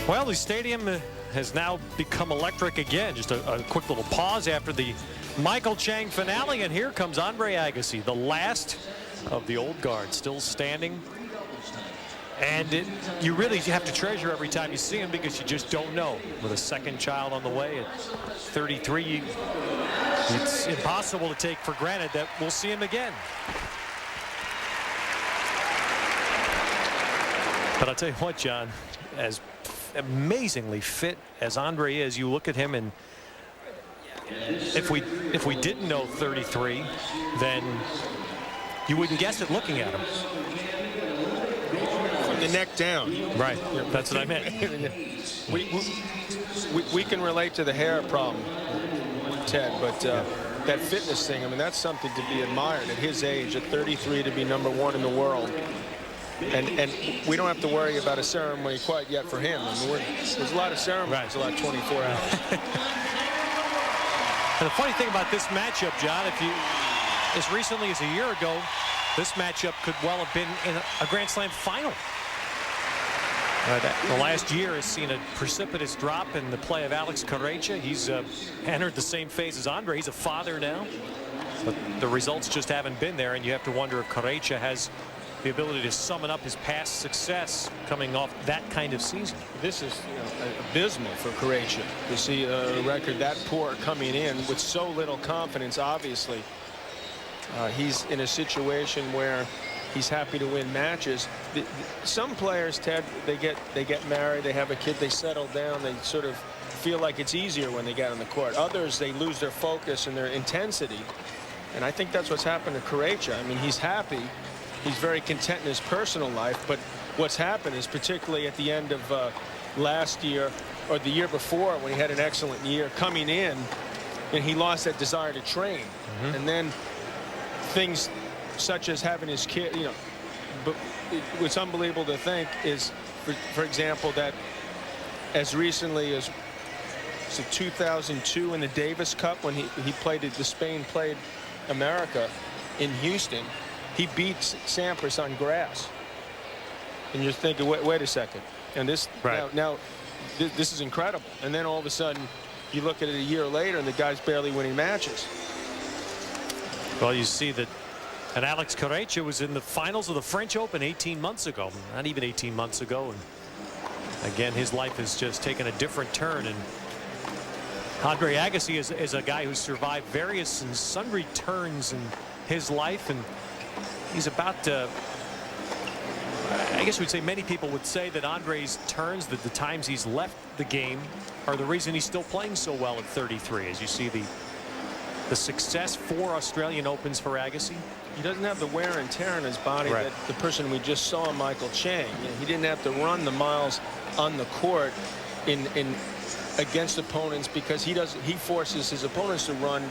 Well, the stadium has now become electric again. Just a quick little pause after the Michael Chang finale, and here comes Andre Agassi, the last of the old guard, still standing. And you really have to treasure every time you see him, because you just don't know. With a second child on the way at 33, it's impossible to take for granted that we'll see him again. But I'll tell you what, John, as amazingly fit as Andre is, you look at him, and if we didn't know 33, then you wouldn't guess it looking at him. From the neck down. Right. That's what I meant. we can relate to the hair problem, Ted, but that fitness thing, I mean, that's something to be admired at his age, at 33, to be #1 in the world. And we don't have to worry about a ceremony quite yet for him. I mean, there's a lot of ceremonies, a lot of 24 hours. And the funny thing about this matchup, John, as recently as a year ago, this matchup could well have been in a Grand Slam final. The last year has seen a precipitous drop in the play of Alex Corretja. He's entered the same phase as Andre. He's a father now, but the results just haven't been there, and you have to wonder if Corretja has the ability to summon up his past success coming off that kind of season. This is abysmal for Corretja to see a record that poor coming in with so little confidence. Obviously, he's in a situation where he's happy to win matches. Some players, Ted, they get married, they have a kid, they settle down, they sort of feel like it's easier when they get on the court. Others, they lose their focus and their intensity, and I think that's what's happened to Corretja. I mean, he's happy. He's very content in his personal life, but what's happened is, particularly at the end of last year or the year before, when he had an excellent year coming in, and he lost that desire to train. And then things such as having his kid, you know, but what's unbelievable to think is, for example, that as recently as 2002 in the Davis Cup, when he played the Spain played America in Houston, he beats Sampras on grass. And you're thinking, wait a second. And this, now this is incredible. And then all of a sudden, you look at it a year later, and the guy's barely winning matches. Well, you see that, and Alex Corretja was in the finals of the French Open 18 months ago. Not even 18 months ago. And again, his life has just taken a different turn. And Andre Agassi is a guy who's survived various and sundry turns in his life, and he's about to, I guess we'd say, many people would say that Andre's turns, that the times he's left the game, are the reason he's still playing so well at 33. As you see the success 4 Australian Opens for Agassi. He doesn't have the wear and tear on his body that the person we just saw, Michael Chang. You know, he didn't have to run the miles on the court in against opponents, because he forces his opponents to run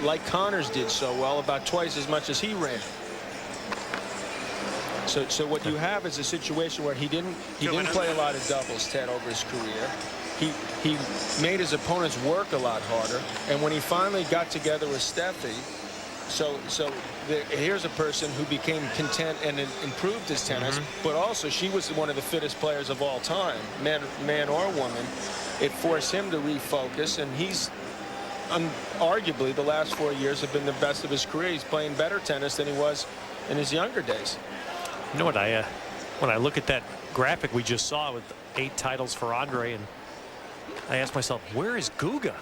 like Connors did so well, about twice as much as he ran. So what you have is a situation where he didn't play a lot of doubles, Ted, over his career. He made his opponents work a lot harder, and when he finally got together with Steffi, here's a person who became content and improved his tennis, but also she was one of the fittest players of all time, man or woman. It forced him to refocus, and he's arguably the last 4 years have been the best of his career. He's playing better tennis than he was in his younger days. You know what, when I look at that graphic we just saw with 8 titles for Andre, and I ask myself, where is Guga?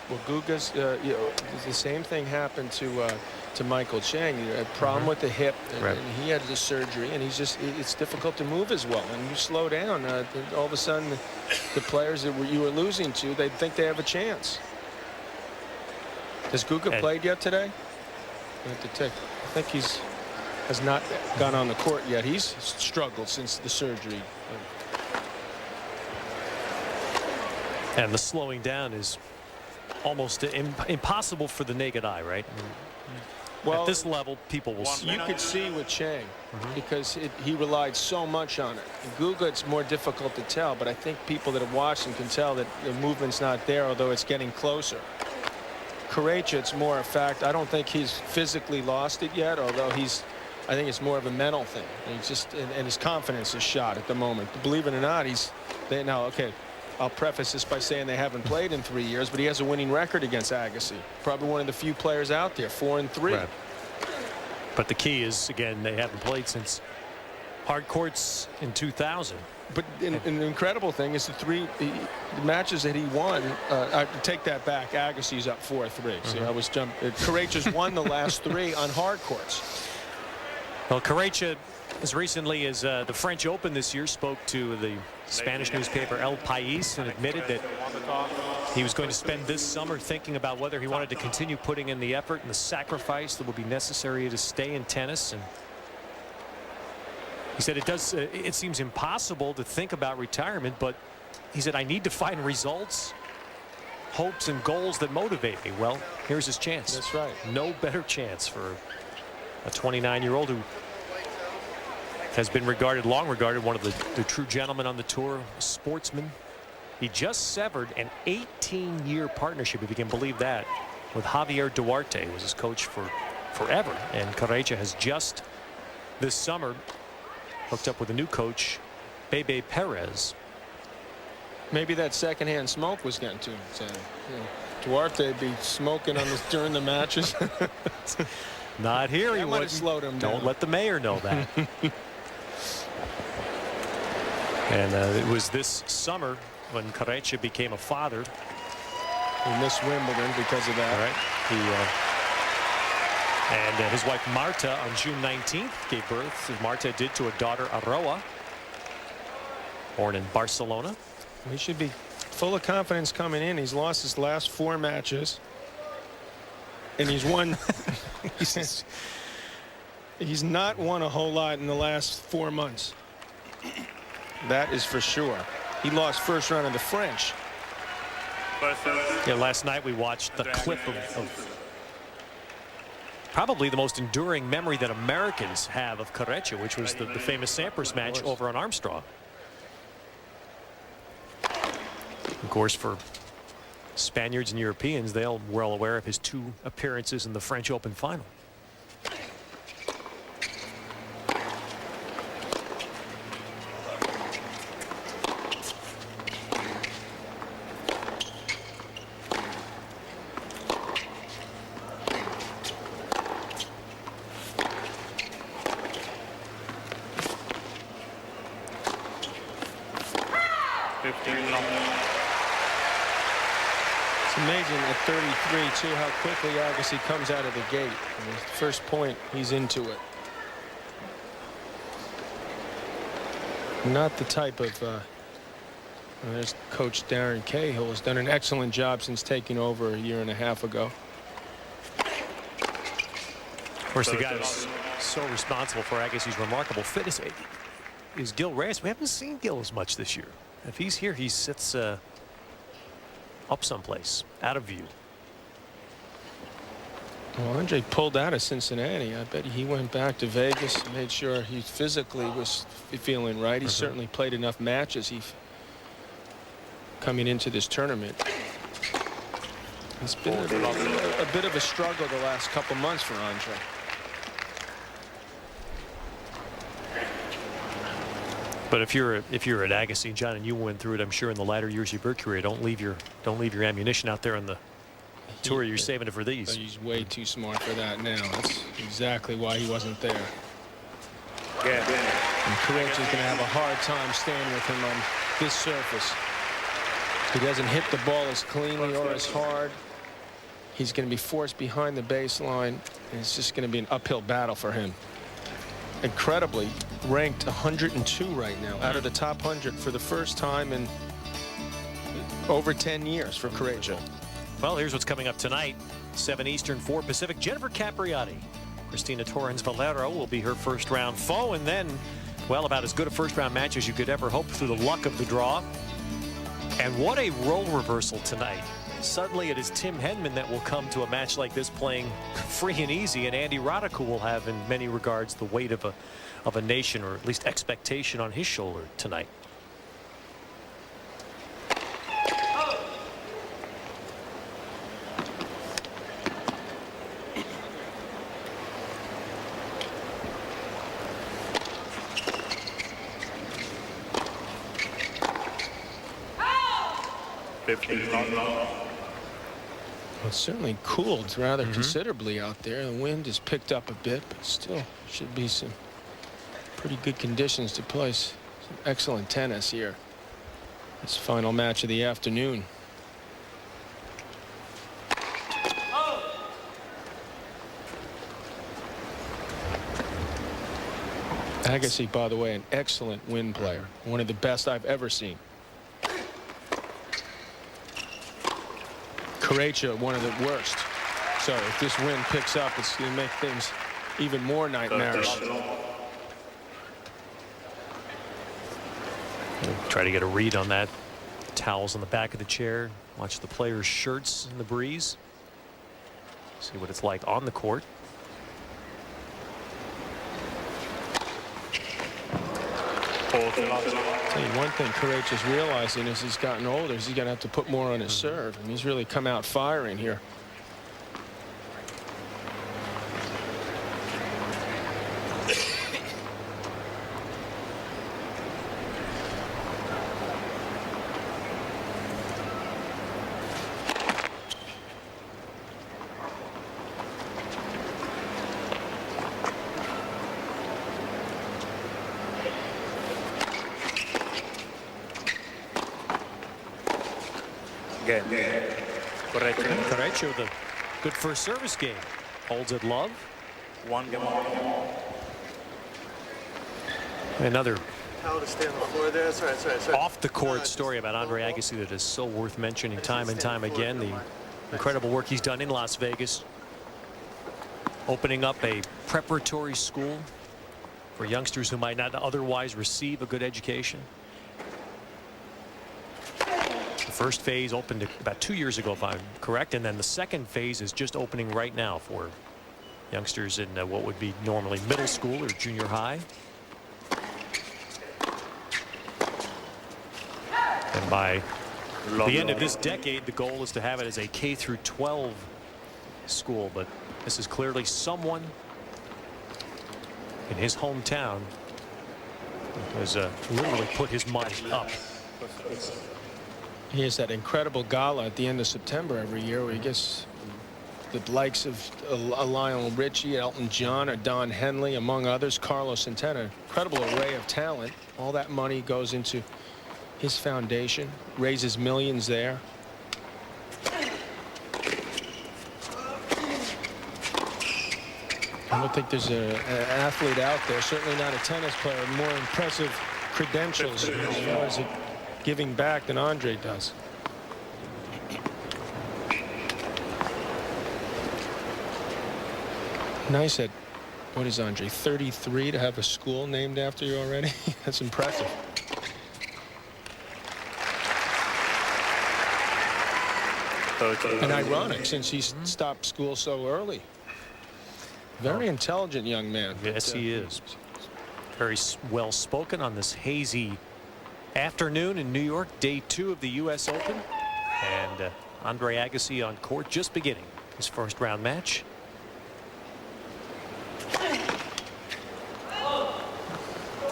Well, Guga's, you know, the same thing happened to Michael Chang. He had a problem with the hip, and he had the surgery, and it's difficult to move as well. And you slow down, all of a sudden, the players that you were losing to, they think they have a chance. Has Guga played yet today? I think has not gone on the court yet. He's struggled since the surgery. And the slowing down is almost impossible for the naked eye, right? Well, at this level, people will see. You could see with Chang, because he relied so much on it. In Guga, it's more difficult to tell, but I think people that have watched him can tell that the movement's not there, although it's getting closer. Corretja, it's more a fact. I don't think he's physically lost it yet, although he's I think it's more of a mental thing. And he's just and his confidence is shot at the moment. Believe it or not, now okay. I'll preface this by saying they haven't played in 3 years, but he has a winning record against Agassi. Probably one of the few players out there, 4-3. Right. But the key is, again, they haven't played since hard courts in 2000. But an incredible thing is the matches that he won. I take that back. Agassi's up 4-3. See, I was jumping. Corretja's won the last 3 on hard courts. Well, Corretja, as recently as the French Open this year, spoke to the Spanish newspaper El País and admitted that he was going to spend this summer thinking about whether he wanted to continue putting in the effort and the sacrifice that will be necessary to stay in tennis. And he said it seems impossible to think about retirement, but he said, I need to find results, hopes, and goals that motivate me. Well, here's his chance. That's right. No better chance for a 29-year-old who has been long regarded, one of the true gentlemen on the tour, a sportsman. He just severed an 18-year partnership, if you can believe that, with Javier Duarte, who was his coach for forever. And Corretja has just this summer hooked up with a new coach, Bebe Perez. Maybe that secondhand smoke was getting to him. So, Duarte be smoking during the matches. Not here. He might have slowed him down. Don't let the mayor know that. And it was this summer when Corretja became a father. He missed Wimbledon because of that. All right. And his wife Marta on June 19th gave birth, as Marta did, to a daughter, Aroa, born in Barcelona. He should be full of confidence coming in. He's lost his last 4 matches. And he's won. He's not won a whole lot in the last 4 months. That is for sure. He lost first round of the French. Yeah, last night we watched the clip of probably the most enduring memory that Americans have of Corretja, which was the famous Sampras match over on Armstrong. Of course, for Spaniards and Europeans, they're well aware of his 2 appearances in the French Open final. It's amazing at 33 too how quickly Agassi comes out of the gate. And his first point, he's into it. Not the type of there's Coach Darren Cahill has done an excellent job since taking over a year and a half ago. Of course, the guy who's so responsible for Agassi's remarkable fitness is Gil Reyes. We haven't seen Gil as much this year. If he's here, he sits up someplace, out of view. Well, Andre pulled out of Cincinnati. I bet he went back to Vegas, made sure he physically was feeling right. He certainly played enough matches coming into this tournament. It's been a bit of a struggle the last couple months for Andre. But if you're at Agassi, John, and you went through it, I'm sure in the latter years of your career, don't leave your ammunition out there on the tour. You're saving it for these. He's way too smart for that now. That's exactly why he wasn't there. Yeah. And Correctja's going to have a hard time staying with him on this surface. He doesn't hit the ball as cleanly or as hard. He's going to be forced behind the baseline, and it's just going to be an uphill battle for him. Incredibly ranked 102 right now, out of the top 100 for the first time in over 10 years for Corretja. Well, here's what's coming up tonight. 7 Eastern, 4 Pacific. Jennifer Capriati, Cristina Torrens Valero will be her first round foe, and then, well, about as good a first round match as you could ever hope through the luck of the draw. And what a role reversal tonight. Suddenly it is Tim Henman that will come to a match like this playing free and easy, and Andy Roddick, who will have in many regards the weight of a nation, or at least expectation, on his shoulder tonight. 15 love. Well, it's certainly cooled rather considerably out there. The wind has picked up a bit, but still should be some pretty good conditions to play some excellent tennis here. This final match of the afternoon. Agassi, by the way, an excellent wind player. One of the best I've ever seen. Corretja, one of the worst. So if this wind picks up, it's going to make things even more nightmarish. Try to get a read on that. Towels on the back of the chair. Watch the players' shirts in the breeze. See what it's like on the court. Tell you one thing Corretja's realizing as he's gotten older is he's going to have to put more on his serve. And he's really come out firing here. Correctja with a good first service game. Holds it love. One game. Another How to stay on the floor there. Sorry. off the court story about Andre Agassi that is so worth mentioning time and time again. The incredible work he's done in Las Vegas, opening up a preparatory school for youngsters who might not otherwise receive a good education. The first phase opened about 2 years ago, if I'm correct, and then the second phase is just opening right now for youngsters in what would be normally middle school or junior high. And by the end of this decade, the goal is to have it as a K through 12 school. But this is clearly someone in his hometown who has literally put his money up. He has that incredible gala at the end of September every year where he gets the likes of Lionel Richie, Elton John, or Don Henley, among others, Carlos Santana. Incredible array of talent. All that money goes into his foundation, raises millions there. I don't think there's an athlete out there, certainly not a tennis player, with more impressive credentials as far as giving back than Andre does. Nice at, what is Andre, 33 to have a school named after you already? That's impressive. And ironic since he stopped school so early. Very intelligent young man. Yes, he is. Very well spoken on this hazy afternoon in New York, day 2 of the U.S. Open. And Andre Agassi on court, just beginning his first round match.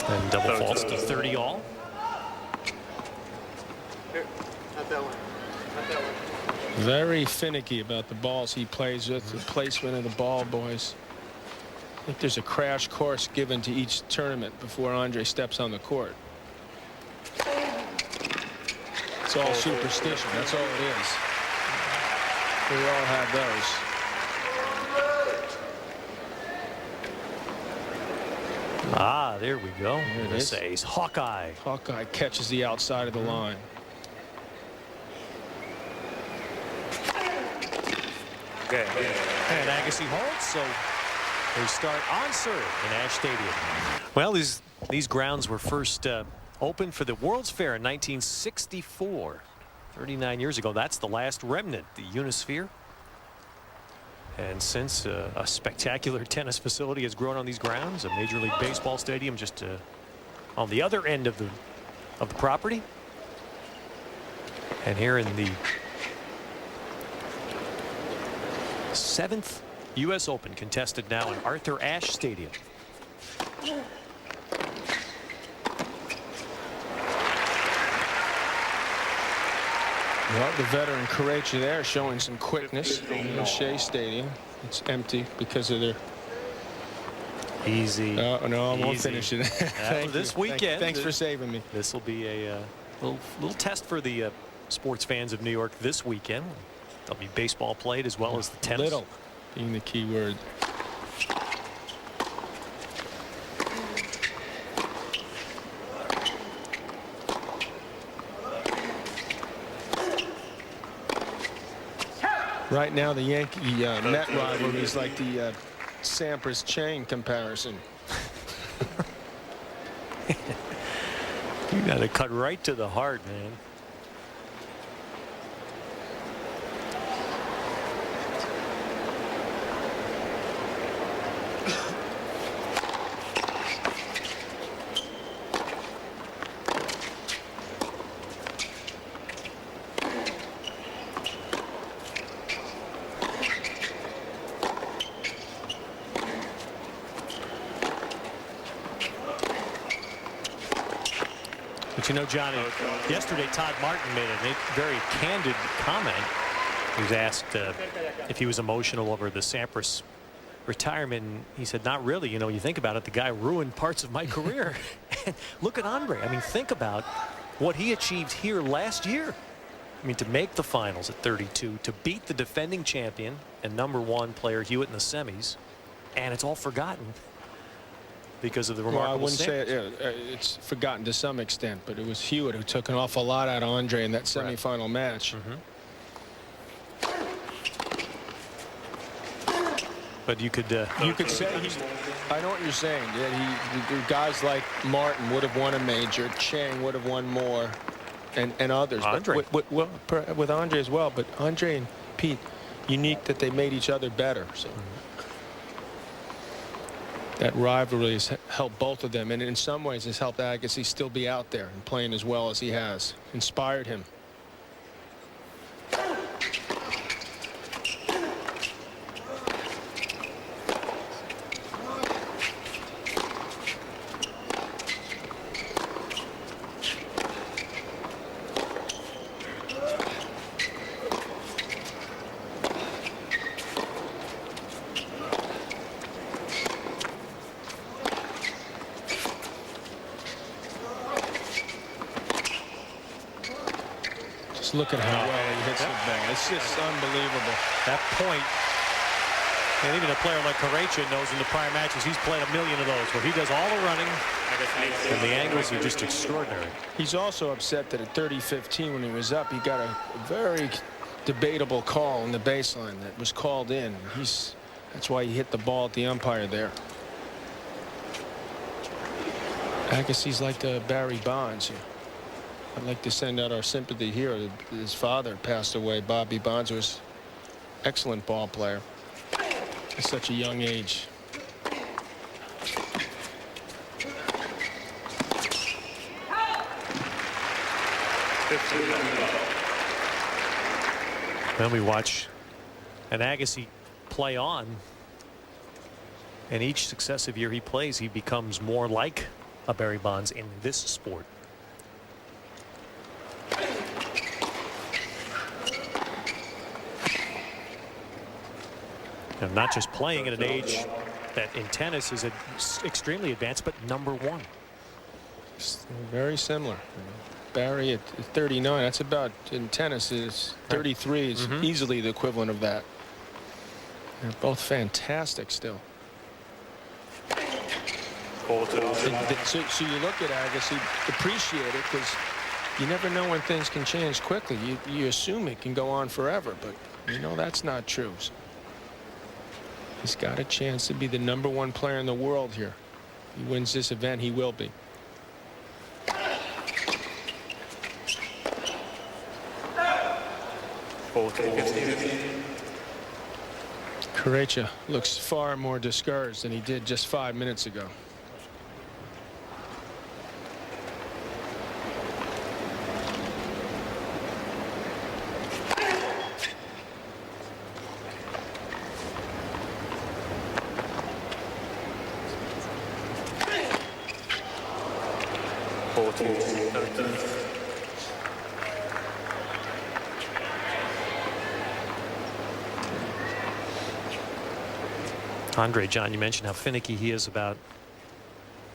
And double faults to 30 all. Here, not that one. Not that one. Very finicky about the balls he plays with, the placement of the ball, boys. I think there's a crash course given to each tournament before Andre steps on the court. It's all superstition. That's all it is. We all have those. Ah, there we go. There it is. Ace Hawkeye. Hawkeye catches the outside of the line. Okay. And Agassi holds, so they start on serve in Ash Stadium. Well, these grounds were first opened for the World's Fair in 1964. 39 years ago. That's the last remnant, the Unisphere. And since a spectacular tennis facility has grown on these grounds, a Major League Baseball stadium just on the other end of the property. And here in the 7th U.S. Open, contested now in Arthur Ashe Stadium. Well, the veteran Corretja there showing some quickness in Shea Stadium. It's empty because of their. Easy. No, I won't Easy. finish it. Thank this you. weekend. Thanks for saving me. This will be a little test for the sports fans of New York this weekend. There'll be baseball played as well as the tennis. Little being the key word. Right now, the Yankee Met rivalry is like the Sampras Chang comparison. You got to cut right to the heart, man. But you know, Johnny, yesterday Todd Martin made a very candid comment. He was asked if he was emotional over the Sampras retirement. He said, not really. You know, you think about it, the guy ruined parts of my career. And look at Andre. I mean, think about what he achieved here last year. I mean, to make the finals at 32, to beat the defending champion and #1 player Hewitt in the semis, and it's all forgotten because of the remarkable. Well, I wouldn't say it's forgotten to some extent, but it was Hewitt who took an awful lot out of Andre in that semifinal match. But you could say I know what you're saying. Yeah, guys like Martin would have won a major, Chang would have won more, and others. Andre. But with Andre as well. But Andre and Pete, unique that they made each other better. So. That rivalry has helped both of them, and in some ways has helped Agassi still be out there and playing as well as he has. Inspired him. Look at how well he hits the ball. It's just unbelievable. That point, and even a player like Corretja knows in the prior matches he's played a million of those where he does all the running and the angles are just extraordinary. He's also upset that at 30-15 when he was up, he got a very debatable call on the baseline that was called in. That's why he hit the ball at the umpire there. Agassi's like the Barry Bonds. I'd like to send out our sympathy here. His father passed away. Bobby Bonds was an excellent ball player at such a young age. Then we watch an Agassi play on, and each successive year he plays, he becomes more like a Barry Bonds in this sport. And not just playing at an age that in tennis is extremely advanced, but #1. Very similar. Barry at 39, that's about, in tennis is 33 is easily the equivalent of that. They're both fantastic still. So you look at Agassi, appreciate it, because you never know when things can change quickly. You assume it can go on forever, but you know that's not true. So he's got a chance to be the #1 player in the world here. If he wins this event, he will be. Corretja looks far more discouraged than he did just 5 minutes ago. Andre, John, you mentioned how finicky he is about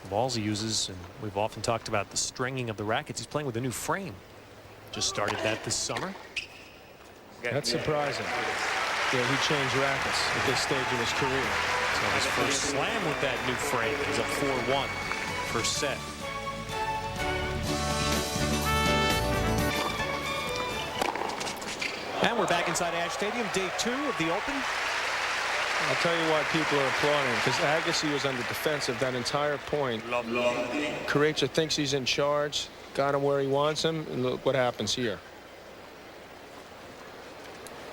the balls he uses, and we've often talked about the stringing of the rackets. He's playing with a new frame. Just started that this summer. That's surprising. Yeah, he changed rackets at this stage of his career. So his first slam with that new frame. He's up 4-1 first set. And we're back inside Ash Stadium, day 2 of the Open. I'll tell you why people are applauding, because Agassi was on the defensive that entire point. Corretja thinks he's in charge, got him where he wants him, and look what happens here.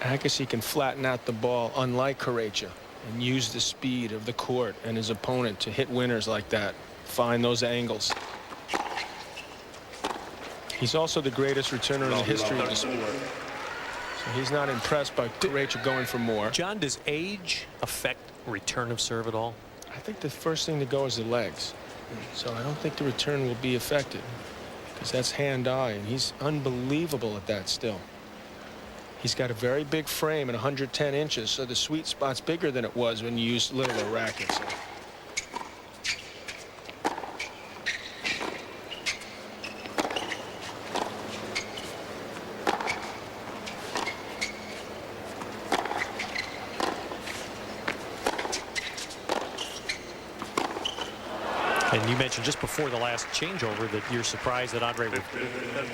Agassi can flatten out the ball, unlike Corretja, and use the speed of the court and his opponent to hit winners like that, find those angles. He's also the greatest returner in the history of the sport. So he's not impressed by Corretja going for more. John, does age affect return of serve at all? I think the first thing to go is the legs. So I don't think the return will be affected, because that's hand-eye, and he's unbelievable at that still. He's got a very big frame at 110 inches, so the sweet spot's bigger than it was when you used littler rackets. And you mentioned just before the last changeover that you're surprised that Andre would,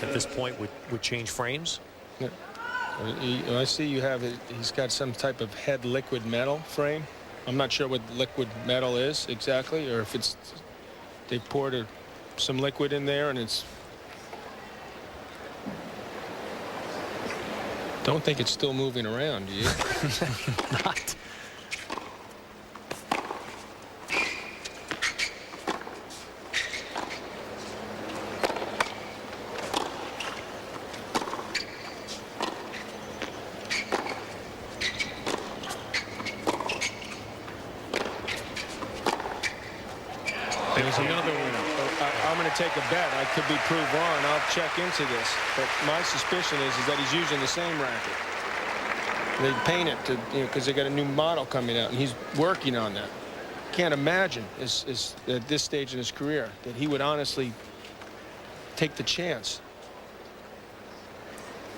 at this point would change frames. Yeah. I see you have it. He's got some type of head liquid metal frame. I'm not sure what liquid metal is exactly, or if it's they poured some liquid in there and it's. Don't think it's still moving around, do you? Not. There's another one. I'm going to take a bet. I could be proved wrong. I'll check into this. But my suspicion is that he's using the same racket. They paint it to, because they got a new model coming out, and he's working on that. Can't imagine is at this stage in his career that he would honestly take the chance,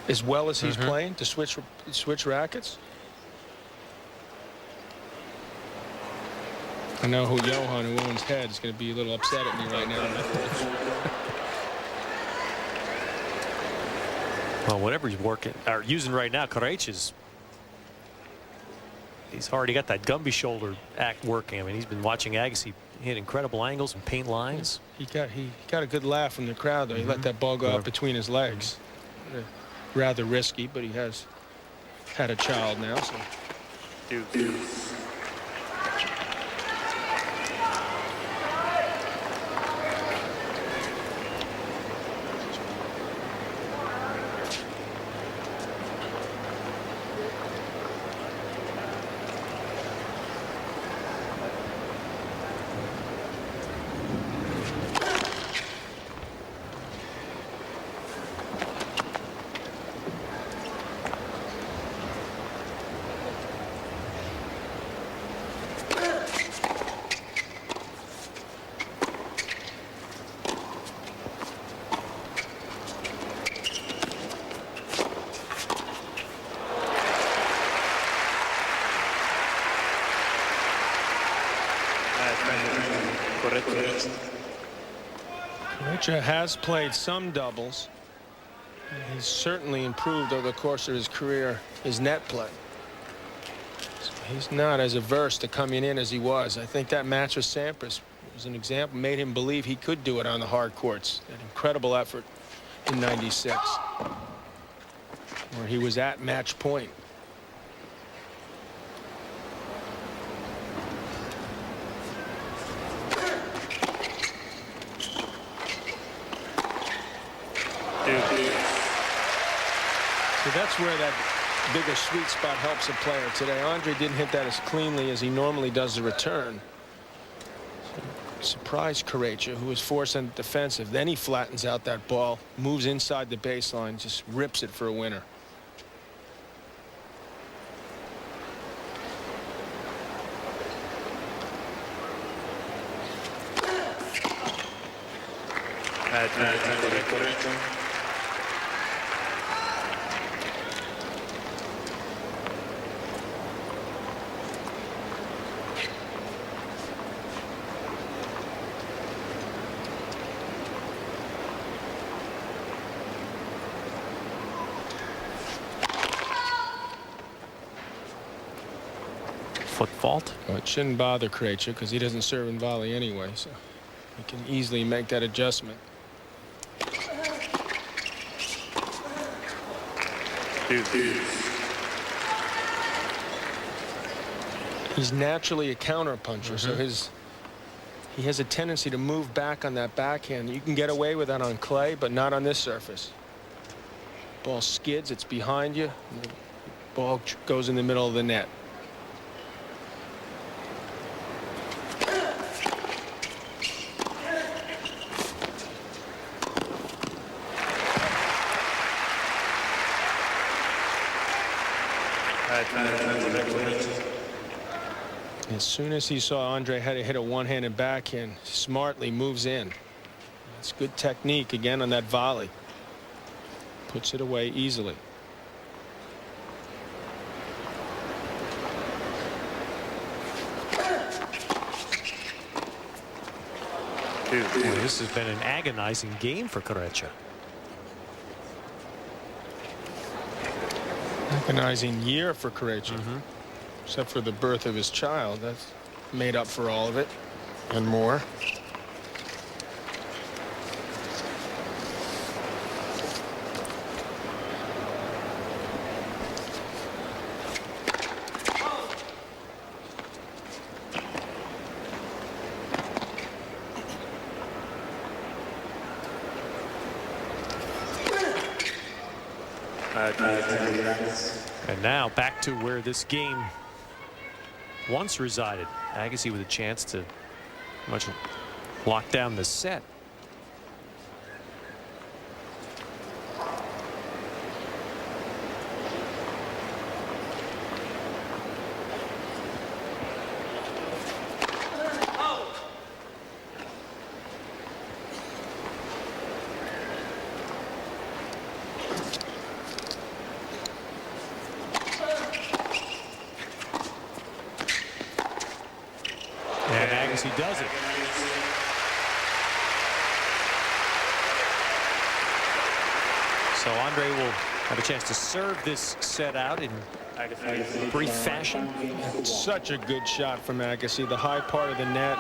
as well as he's playing, to switch rackets. I know who Johan, who owns Head, is going to be a little upset at me right now. Well, whatever he's working or using right now, Corretja's, he's already got that Gumby shoulder act working. I mean, he's been watching Agassi hit incredible angles and paint lines. He got a good laugh from the crowd, though. He let that ball go out between his legs. Rather risky, but he has had a child now. So. Correctja has played some doubles. He's certainly improved over the course of his career, his net play. So he's not as averse to coming in as he was. I think that match with Sampras was an example, made him believe he could do it on the hard courts. An incredible effort in '96, where he was at match point. So that's where that bigger sweet spot helps a player today. Andre didn't hit that as cleanly as he normally does the return. Surprised Corretja, who was forced on the defensive. Then he flattens out that ball, moves inside the baseline, just rips it for a winner. Foot fault. Well, it shouldn't bother Corretja because he doesn't serve in volley anyway, so he can easily make that adjustment. He's naturally a counter puncher, so he has a tendency to move back on that backhand. You can get away with that on clay, but not on this surface. Ball skids, it's behind you, and the ball goes in the middle of the net. As soon as he saw Andre had to hit a one-handed backhand, smartly moves in. It's good technique again on that volley. Puts it away easily. Boy, this has been an agonizing game for Corretja. Agonizing year for Corretja. Except for the birth of his child. That's made up for all of it and more. And now back to where this game once resided. Agassi with a chance to much lock down the set. And Agassi does it. So Andre will have a chance to serve this set out in brief fashion. Such a good shot from Agassi. The high part of the net.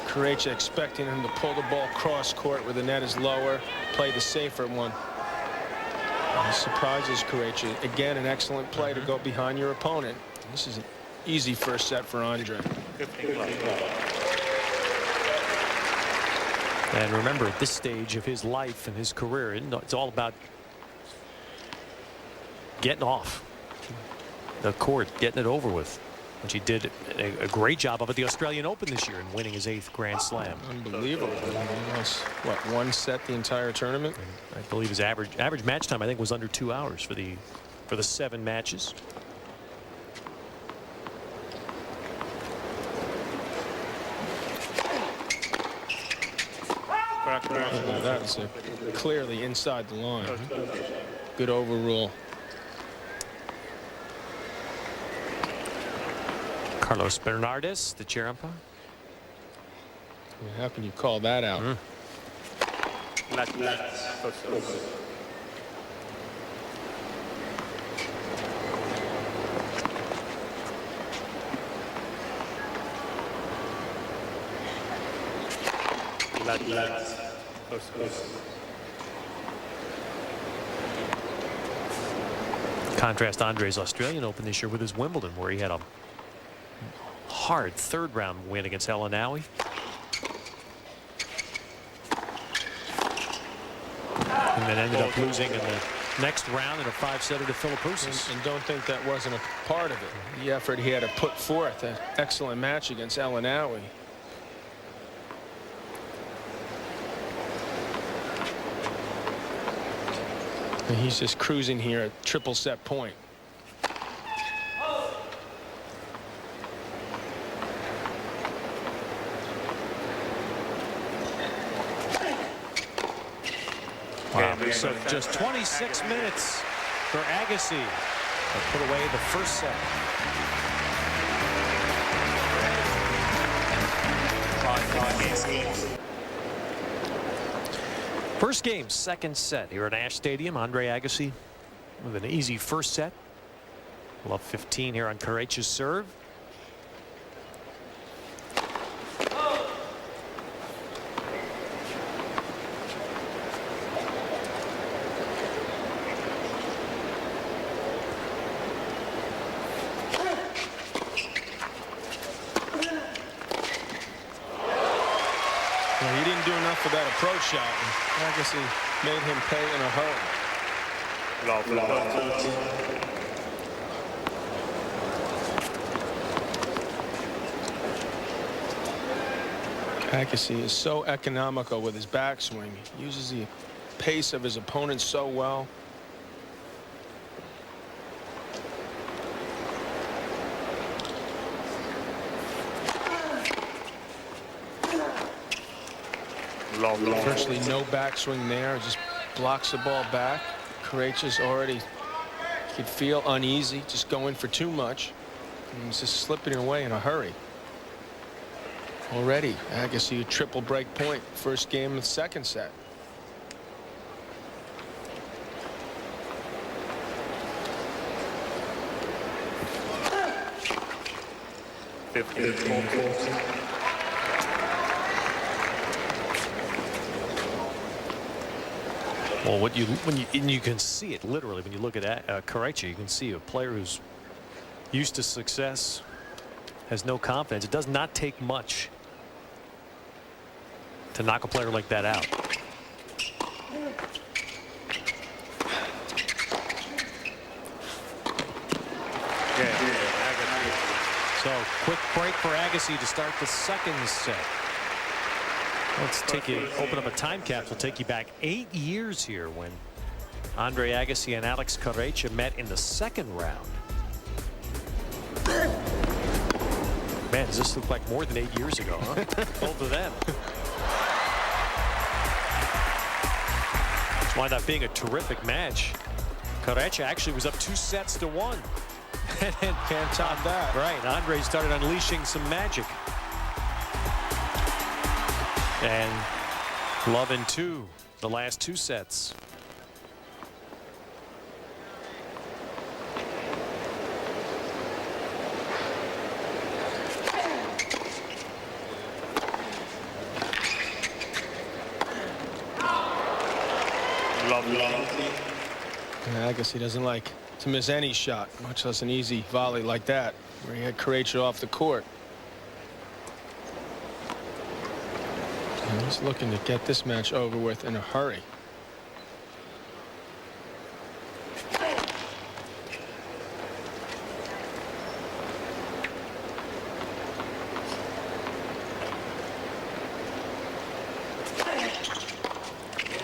Corretja expecting him to pull the ball cross court where the net is lower. Play the safer one. He surprises Corretja. Again, an excellent play to go behind your opponent. This is an easy first set for Andre. And remember, at this stage of his life and his career, it's all about getting off the court, getting it over with, which he did a great job of at the Australian Open this year in winning his 8th Grand Slam. Unbelievable. He lost, what, one set the entire tournament? I believe his average match time, I think, was under 2 hours for the 7 matches. That's clearly inside the line. Good overrule. Carlos Bernardes, the chair umpire. How can you call that out? Contrast Andre's Australian Open this year with his Wimbledon, where he had a hard 3rd round win against Elanawi. And then ended up losing in the next round in a 5-setter to Philippoussis. And don't think that wasn't a part of it. The effort he had to put forth, an excellent match against Elanawi. And he's just cruising here at triple set point. So just 26 minutes for Agassi to put away the first set. First game, second set here at Ash Stadium. Andre Agassi with an easy first set. Love 15 here on Corretja's serve. Well, he didn't do enough for that approach shot. I guess he made him pay in a hurry. Agassi is so economical with his backswing. He uses the pace of his opponent so well. Virtually no backswing there. Just blocks the ball back. Corretja's already, you could feel uneasy, just going for too much. And he's just slipping away in a hurry. Already, Agassi a triple break point. First game of the second set. Well, when you can see it literally when you look at Corretja, you can see a player who's used to success, has no confidence. It does not take much to knock a player like that out. So quick break for Agassi to start the second set. Let's open up a time capsule, take you back 8 years here when Andre Agassi and Alex Corretja met in the second round. Man, does this look like more than 8 years ago, huh? Both of them. It's wound up being a terrific match. Corretja actually was up 2-1. And Can't top that. right, Andre started unleashing some magic. And love in two, the last 2 sets. I guess he doesn't like to miss any shot, much less an easy volley like that, where he had Corretja off the court. And he's looking to get this match over with in a hurry.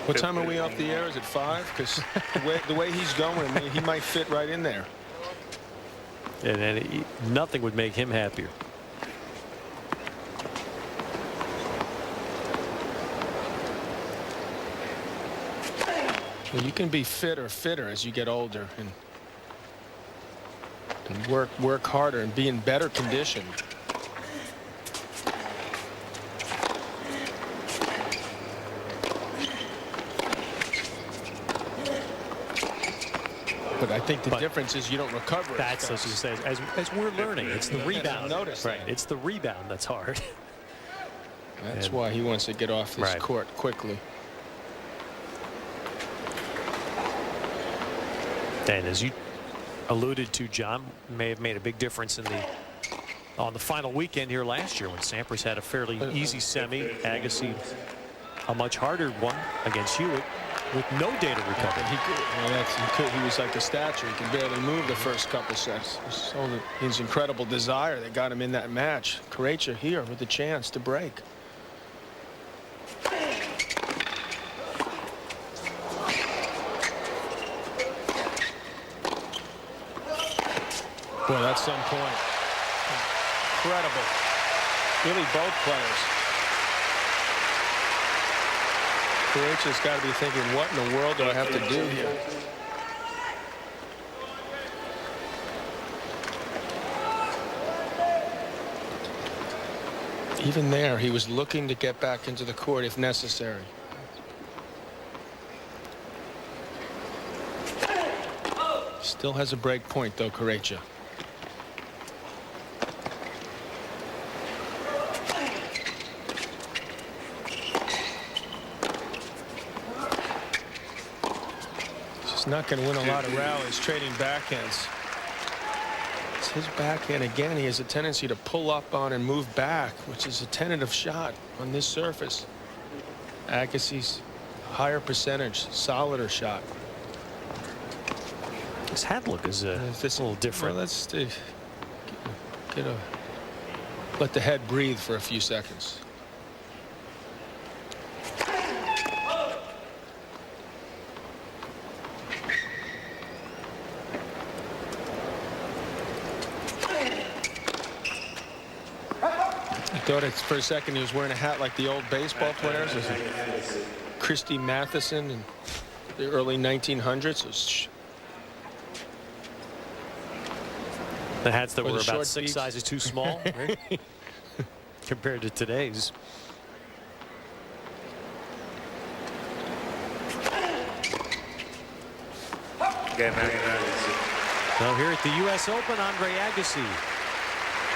What time are we off the air? Is it 5? Because the way he's going, I mean, he might fit right in there. And nothing would make him happier. Well, you can be fitter as you get older and work harder and be in better condition. But I think the difference is you don't recover. That's as you say, as we're learning, it's the rebound. Notice right, that. it's the rebound that's hard. That's why he wants to get off this court quickly. And as you alluded to, John, may have made a big difference on the final weekend here last year when Sampras had a fairly easy semi. Agassi a much harder one against Hewitt with no data recovery. He was like a statue. He could barely move the first couple sets. So his incredible desire that got him in that match. Corretja here with the chance to break. Boy, that's some point. Incredible. Really, both players. Corretja's got to be thinking, what in the world do I have to do here? Even there, he was looking to get back into the court if necessary. Still has a break point, though, Correctja. He's not going to win a lot of rallies trading backhands. It's his backhand again. He has a tendency to pull up on and move back, which is a tentative shot on this surface. Agassi's higher percentage, solider shot. His hat look is a little different. Well, let's let the head breathe for a few seconds. I thought for a second he was wearing a hat like the old baseball players. Christy Matheson in the early 1900s. The hats that Or were the about short 6 beats. sizes too small, right? Compared to today's. Game, man. Now here at the U.S. Open, Andre Agassi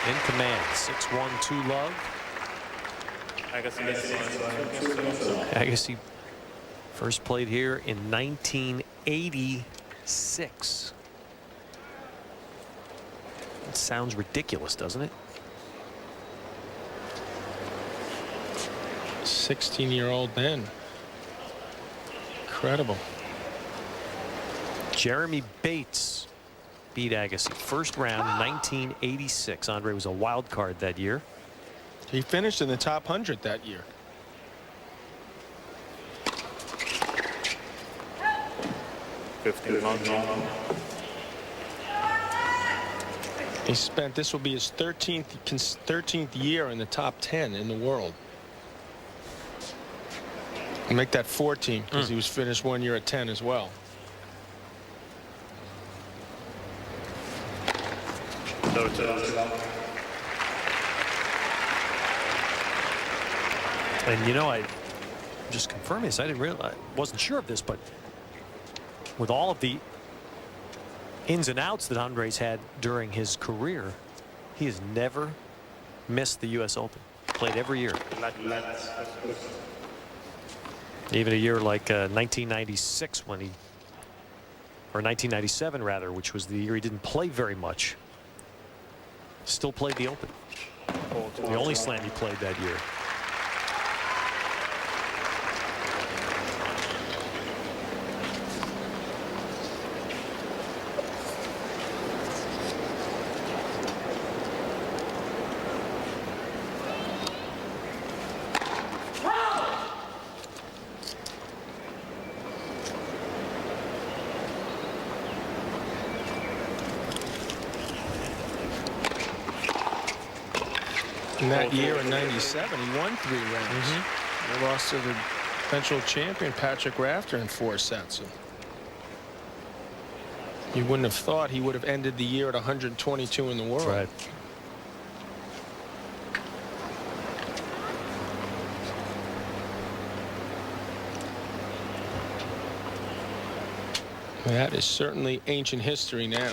in command. 6-1, 2 love. Agassi first played here in 1986. It sounds ridiculous, doesn't it? 16-year-old then. Incredible. Jeremy Bates beat Agassi. First round, 1986. Andre was a wild card that year. He finished in the top 100 that year. He spent, this will be his 13th year in the top 10 in the world. And make that 14 because he was finished 1 year at 10 as well. And you know, I just confirm this. I wasn't sure of this, but with all of the ins and outs that Andre's had during his career, he has never missed the U.S. Open. Played every year. Even a year like 1996 when he, or 1997 rather, which was the year he didn't play very much, still played the Open. The only slam he played that year. In that year in 97, he won 3 rounds. They lost to the eventual champion, Patrick Rafter, in 4 sets. You wouldn't have thought he would have ended the year at 122 in the world. Right. That is certainly ancient history now.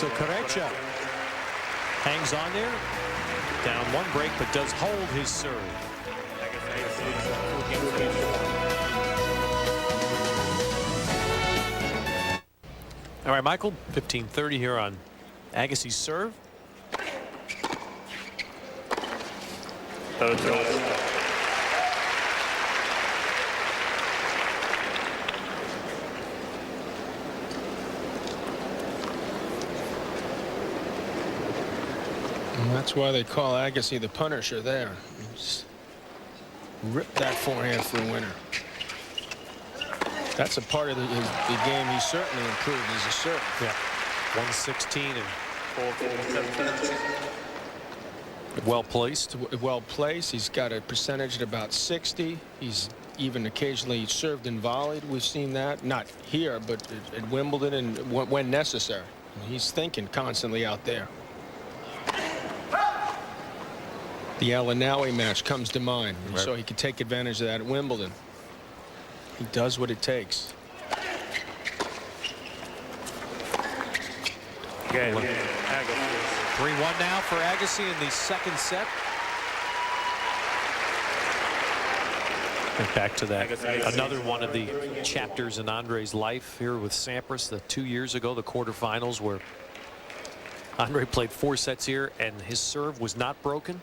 So Corretja hangs on there. Down one break, but does hold his serve. All right, Michael, 15:30 here on Agassi's serve. And that's why they call Agassi the Punisher there. He just ripped that forehand for a winner. That's a part of the game he certainly improved as a server. Yeah, 116 and well placed. Well placed. He's got a percentage at about 60. He's even occasionally served and volleyed. We've seen that, not here, but at Wimbledon and when necessary. He's thinking constantly out there. The Alanawi match comes to mind, Right. so he could take advantage of that at Wimbledon. He does what it takes. Game. 3-1 now for Agassi in the second set. And back to that, another one of the chapters in Andre's life here with Sampras, the 2 years ago, the quarterfinals, where Andre played 4 sets here and his serve was not broken.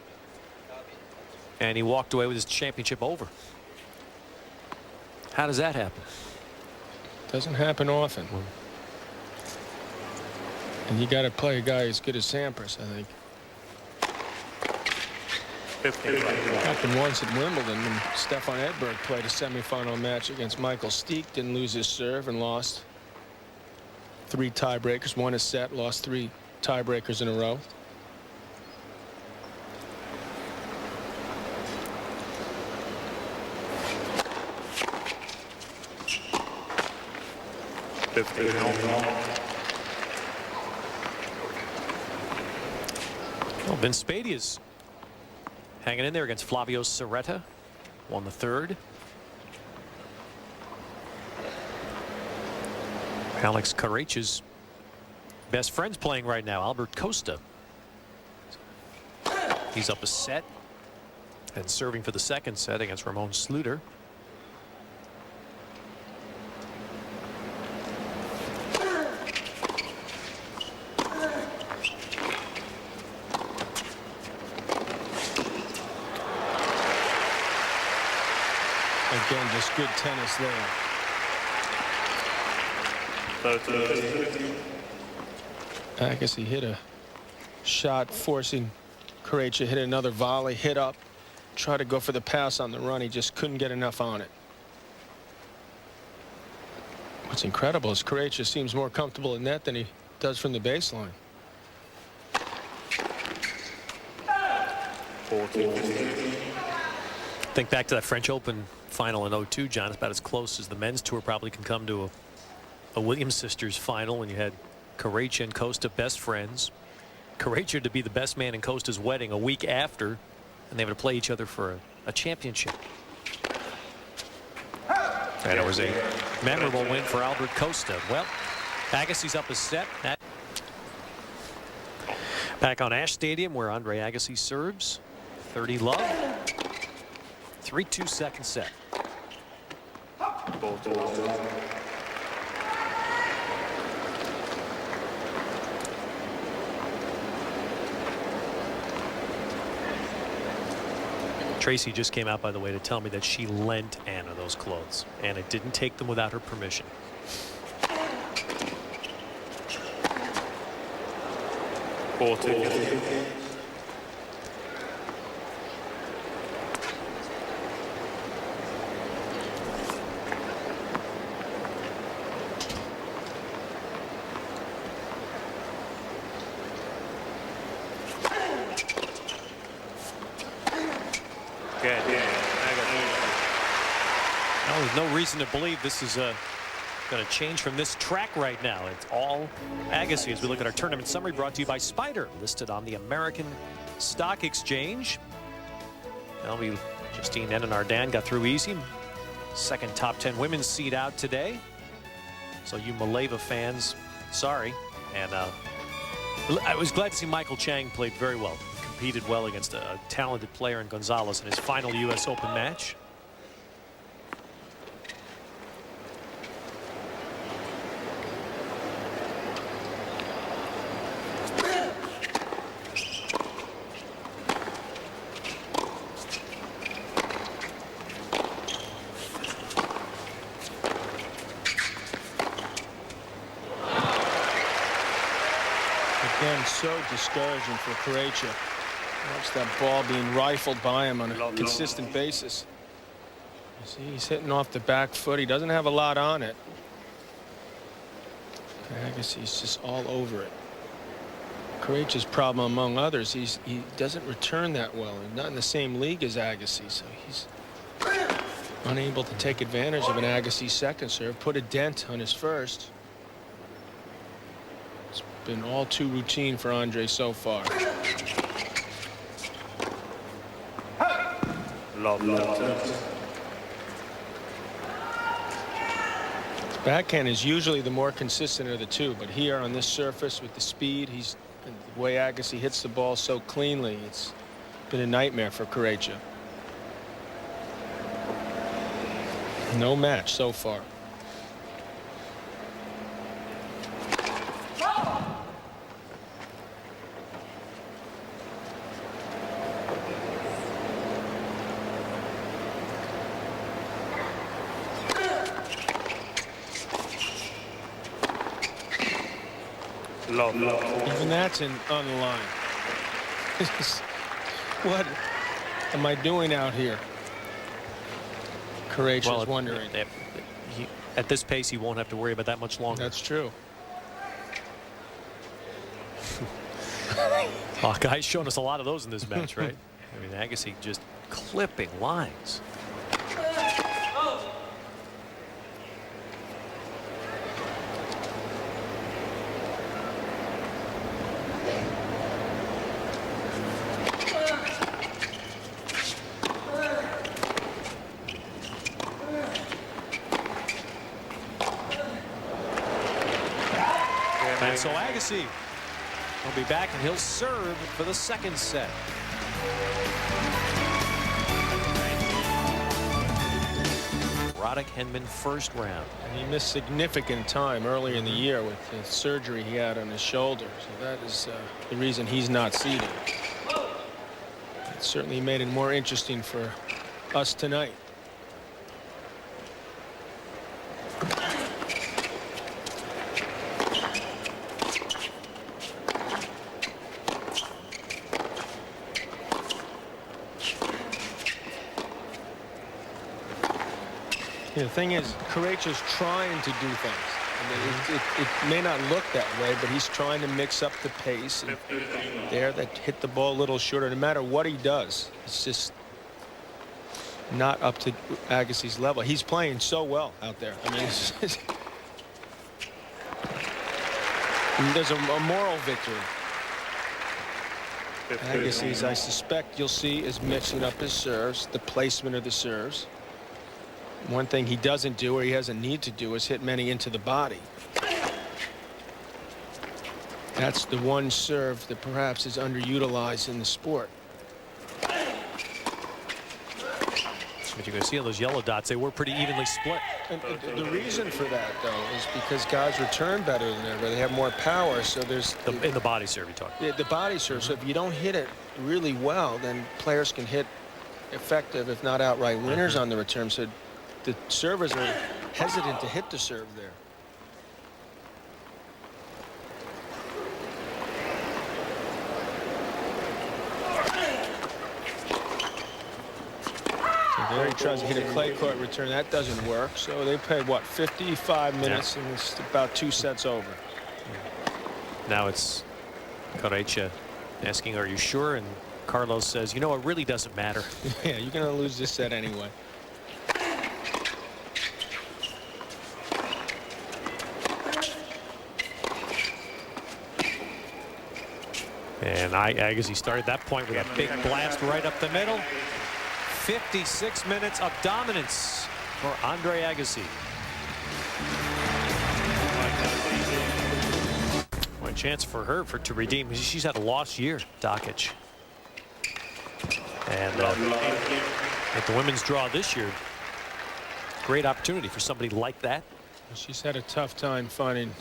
And he walked away with his championship over. How does that happen? Doesn't happen often. And you got to play a guy as good as Sampras, I think. Happened once at Wimbledon when Stefan Edberg played a semifinal match against Michael Stieck, didn't lose his serve and lost 3 tiebreakers, won a set, lost 3 tiebreakers in a row. Well, Vince Spady is hanging in there against Flavio Cerreta. Won the third. Alex Corretja's best friend's playing right now, Albert Costa. He's up a set and serving for the second set against Ramon Sluiter. Again, just good tennis there. Agassi hit a shot, forcing Corretja hit another volley, hit up, tried to go for the pass on the run. He just couldn't get enough on it. What's incredible is Corretja seems more comfortable in net than he does from the baseline. Think back to that French Open final in '02, John. It's about as close as the men's tour probably can come to a Williams sisters final when you had Corretja and Costa best friends. Corretja to be the best man in Costa's wedding a week after, and they would play each other for a championship. And it was a memorable win for Albert Costa. Well, Agassi's up a set. Back on Ash Stadium where Andre Agassi serves. 30 love. 3-2 second set. Tracy just came out, by the way, to tell me that she lent Anna those clothes. Anna didn't take them without her permission. Well, there's no reason to believe this is going to change from this track right now. It's all Agassi as we look at our tournament summary brought to you by Spider, listed on the American Stock Exchange. Well, Justine Enardan got through easy. Second top 10 women's seed out today. So you Maleva fans, sorry. And I was glad to see Michael Chang played very well. Competed well against a talented player in Gonzalez in his final U.S. Open match. Again, so discouraging for Corretja. Watch that ball being rifled by him on a consistent basis. You see, he's hitting off the back foot. He doesn't have a lot on it. Agassi's just all over it. Corretja's problem, among others, he doesn't return that well. He's not in the same league as Agassi, so he's unable to take advantage of an Agassi second serve, put a dent on his first. It's been all too routine for Andre so far. His backhand is usually the more consistent of the two, but here on this surface with the speed, the way Agassi hits the ball so cleanly, it's been a nightmare for Corretja. No match so far. Even that's on the line. What am I doing out here? Corretja's wondering. At this pace, he won't have to worry about that much longer. That's true. Oh, guy's shown us a lot of those in this match, right? I mean, Agassi just clipping lines. And so Agassi will be back, and he'll serve for the second set. Roddick Henman first round. And he missed significant time earlier in the year with the surgery he had on his shoulder. So that is the reason he's not seeded. It certainly made it more interesting for us tonight. The thing is, Corretja's trying to do things. I mean, it may not look that way, but he's trying to mix up the pace. And there, that hit the ball a little shorter. No matter what he does, it's just not up to Agassi's level. He's playing so well out there. I mean, there's a moral victory. Agassi's, I suspect you'll see, is mixing up his serves, the placement of the serves. One thing he doesn't do, or he doesn't need to do, is hit many into the body. That's the one serve that perhaps is underutilized in the sport. But you can see on those yellow dots, they were pretty evenly split. And the reason for that, though, is because guys return better than ever. They have more power, so there's... In the body serve, you talk. Yeah, the body serve. So if you don't hit it really well, then players can hit effective, if not outright winners on the return. So the servers are hesitant to hit the serve there. So there he tries to hit a clay court return. That doesn't work. So they played, what, 55 minutes, and it's about 2 sets over. Now it's Corretja asking, are you sure? And Carlos says, you know, it really doesn't matter. Yeah, you're going to lose this set anyway. And Agassi started that point with a big blast right up the middle. 56 minutes of dominance for Andre Agassi. When chance for her to redeem. She's had a lost year, Dokic. And at the women's draw this year, great opportunity for somebody like that. She's had a tough time finding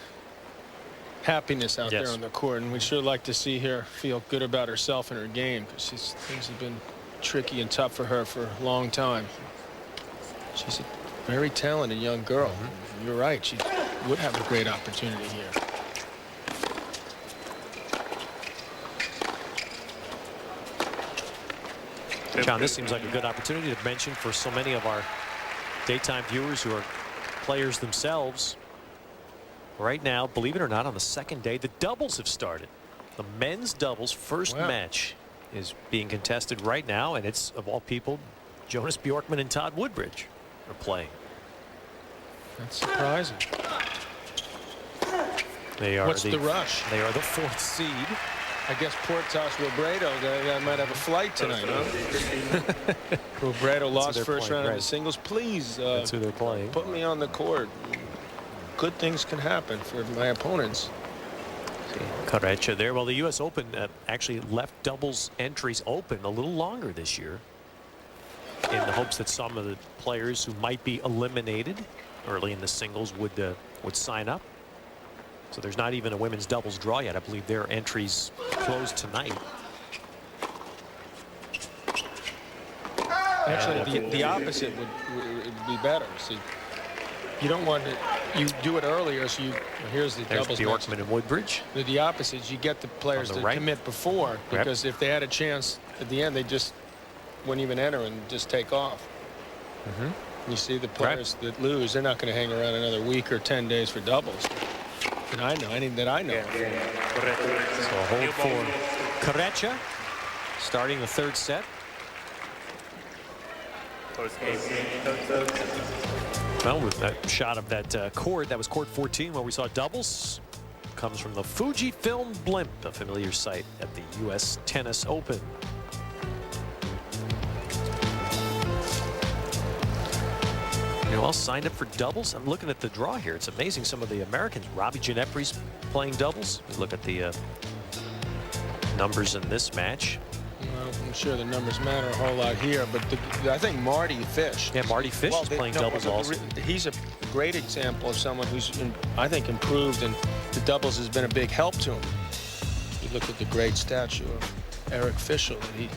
happiness out there on the court, and we'd sure like to see her feel good about herself and her game, because things have been tricky and tough for her for a long time. She's a very talented young girl. You're right, she would have a great opportunity here. John, this seems like a good opportunity to mention for so many of our daytime viewers who are players themselves. Right now, believe it or not, on the second day, the doubles have started. The men's doubles first match is being contested right now, and it's, of all people, Jonas Bjorkman and Todd Woodbridge are playing. That's surprising. They are What's the rush? They are the 4th seed. I guess Portas Robredo, they might have a flight tonight, huh? Robredo lost first round of the singles. Please, that's who they're playing. Put me on the court. Good things can happen for my opponents. Corretja there. Well, the U.S. Open actually left doubles entries open a little longer this year in the hopes that some of the players who might be eliminated early in the singles would sign up. So there's not even a women's doubles draw yet. I believe their entries close tonight. Actually, the opposite would be better. See, you don't want to. You do it earlier, so you. Here's the There's doubles. Bjorkman and Woodbridge. The opposite is you get the players to commit before, because if they had a chance at the end, they just wouldn't even enter and just take off. You see the players that lose, they're not going to hang around another week or 10 days for doubles. And I know, anything that I know. So a hold for Corretja, starting the 3rd set. Well, with that shot of that court, that was court 14 where we saw doubles, comes from the Fujifilm Blimp, a familiar sight at the U.S. Tennis Open. You know, all signed up for doubles. I'm looking at the draw here. It's amazing. Some of the Americans. Robbie Gineppri's playing doubles. We look at the numbers in this match. Well, I'm sure the numbers matter a whole lot here, but I think Marty Fish. Yeah, Marty Fish is playing doubles also. He's a great example of someone who's, I think, improved, and the doubles has been a big help to him. You look at the great statue of Eric Fischel that he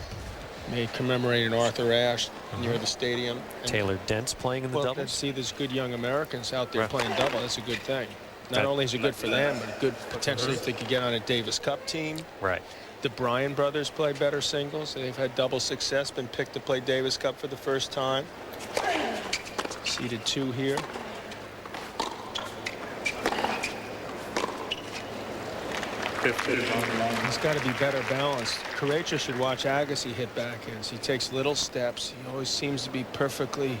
made commemorating Arthur Ashe near the stadium. And Taylor Dent's playing in the doubles. See, there's good young Americans out there playing double. That's a good thing. Not only is it good for them, but good potentially if they could get on a Davis Cup team. Right. The Bryan brothers play better singles. They've had double success, been picked to play Davis Cup for the first time. Seeded 2 here. He's got to be better balanced. Corretja should watch Agassi hit backhands. He takes little steps. He always seems to be perfectly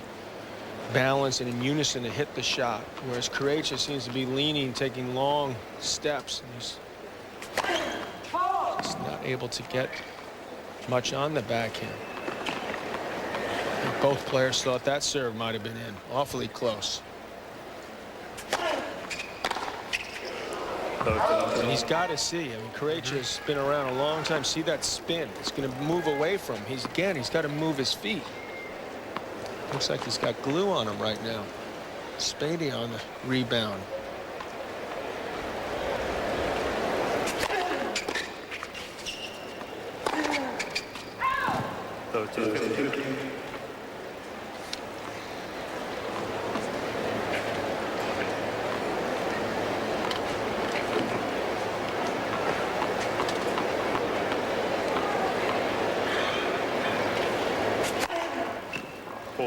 balanced and in unison to hit the shot, whereas Corretja seems to be leaning, taking long steps. And he's just not able to get much on the backhand. And both players thought that serve might have been in. Awfully close. And he's got to see. I mean, Corretja's been around a long time. See that spin? It's going to move away from him. He's got to move his feet. Looks like he's got glue on him right now. Spady on the rebound.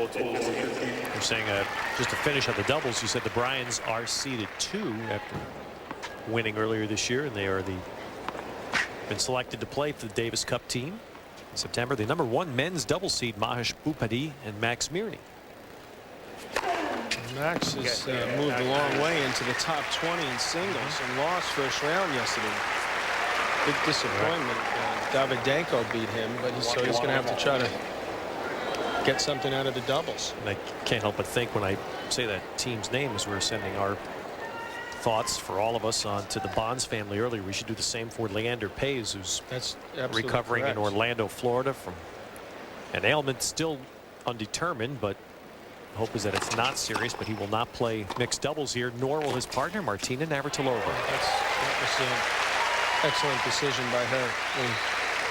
You're saying just to finish on the doubles, you said the Bryans are seeded 2 after winning earlier this year, and they are been selected to play for the Davis Cup team in September. The #1 men's double seed, Mahesh Bhupathi and Max Mirny. Max has moved a long way into the top 20 in singles and lost first round yesterday. Big disappointment. Davydenko beat him, but so he's going to have to try to get something out of the doubles. And I can't help but think when I say that team's name as we're sending our thoughts for all of us on to the Bonds family earlier. We should do the same for Leander Paes, who's That's absolutely recovering correct. in Orlando, Florida from an ailment, still undetermined, but hope is that it's not serious. But he will not play mixed doubles here, nor will his partner Martina Navratilova. That was an excellent decision by her.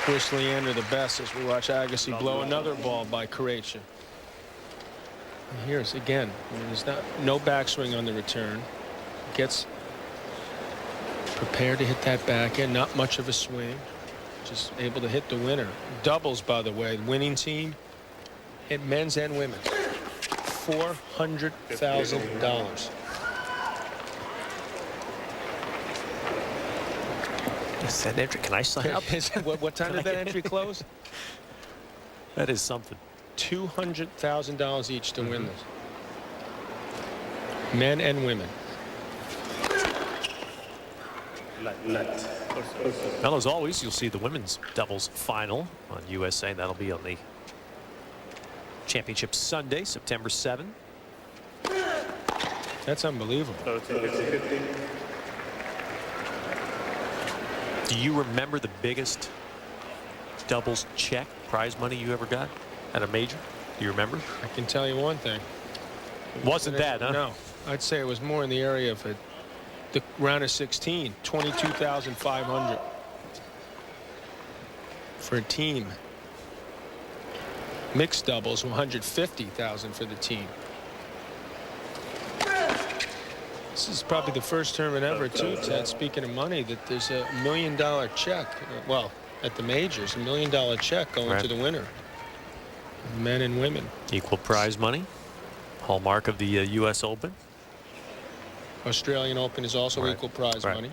We wish Leander the best as we watch Agassi blow another ball by Corretja. And here's again, there's no backswing on the return. Gets prepared to hit that backhand. Not much of a swing. Just able to hit the winner. Doubles, by the way. Winning team in men's and women's. $400,000. Is that entry? Can I sign up? What time did that entry close? That is something. $200,000 each to win this. Men and women. Well, as always, you'll see the women's doubles final on USA. That'll be on the championship Sunday, September 7th. That's unbelievable. Do you remember the biggest doubles check prize money you ever got at a major? Do you remember? I can tell you one thing. Wasn't that, huh? No. I'd say it was more in the area of the round of 16, $22,500 for a team. Mixed doubles, $150,000 for the team. This is probably the first tournament ever, too, Ted, speaking of money, that there's a $1 million check. Well, at the majors, $1 million check going to the winner. Men and women. Equal prize money. Hallmark of the U.S. Open. Australian Open is also equal prize money.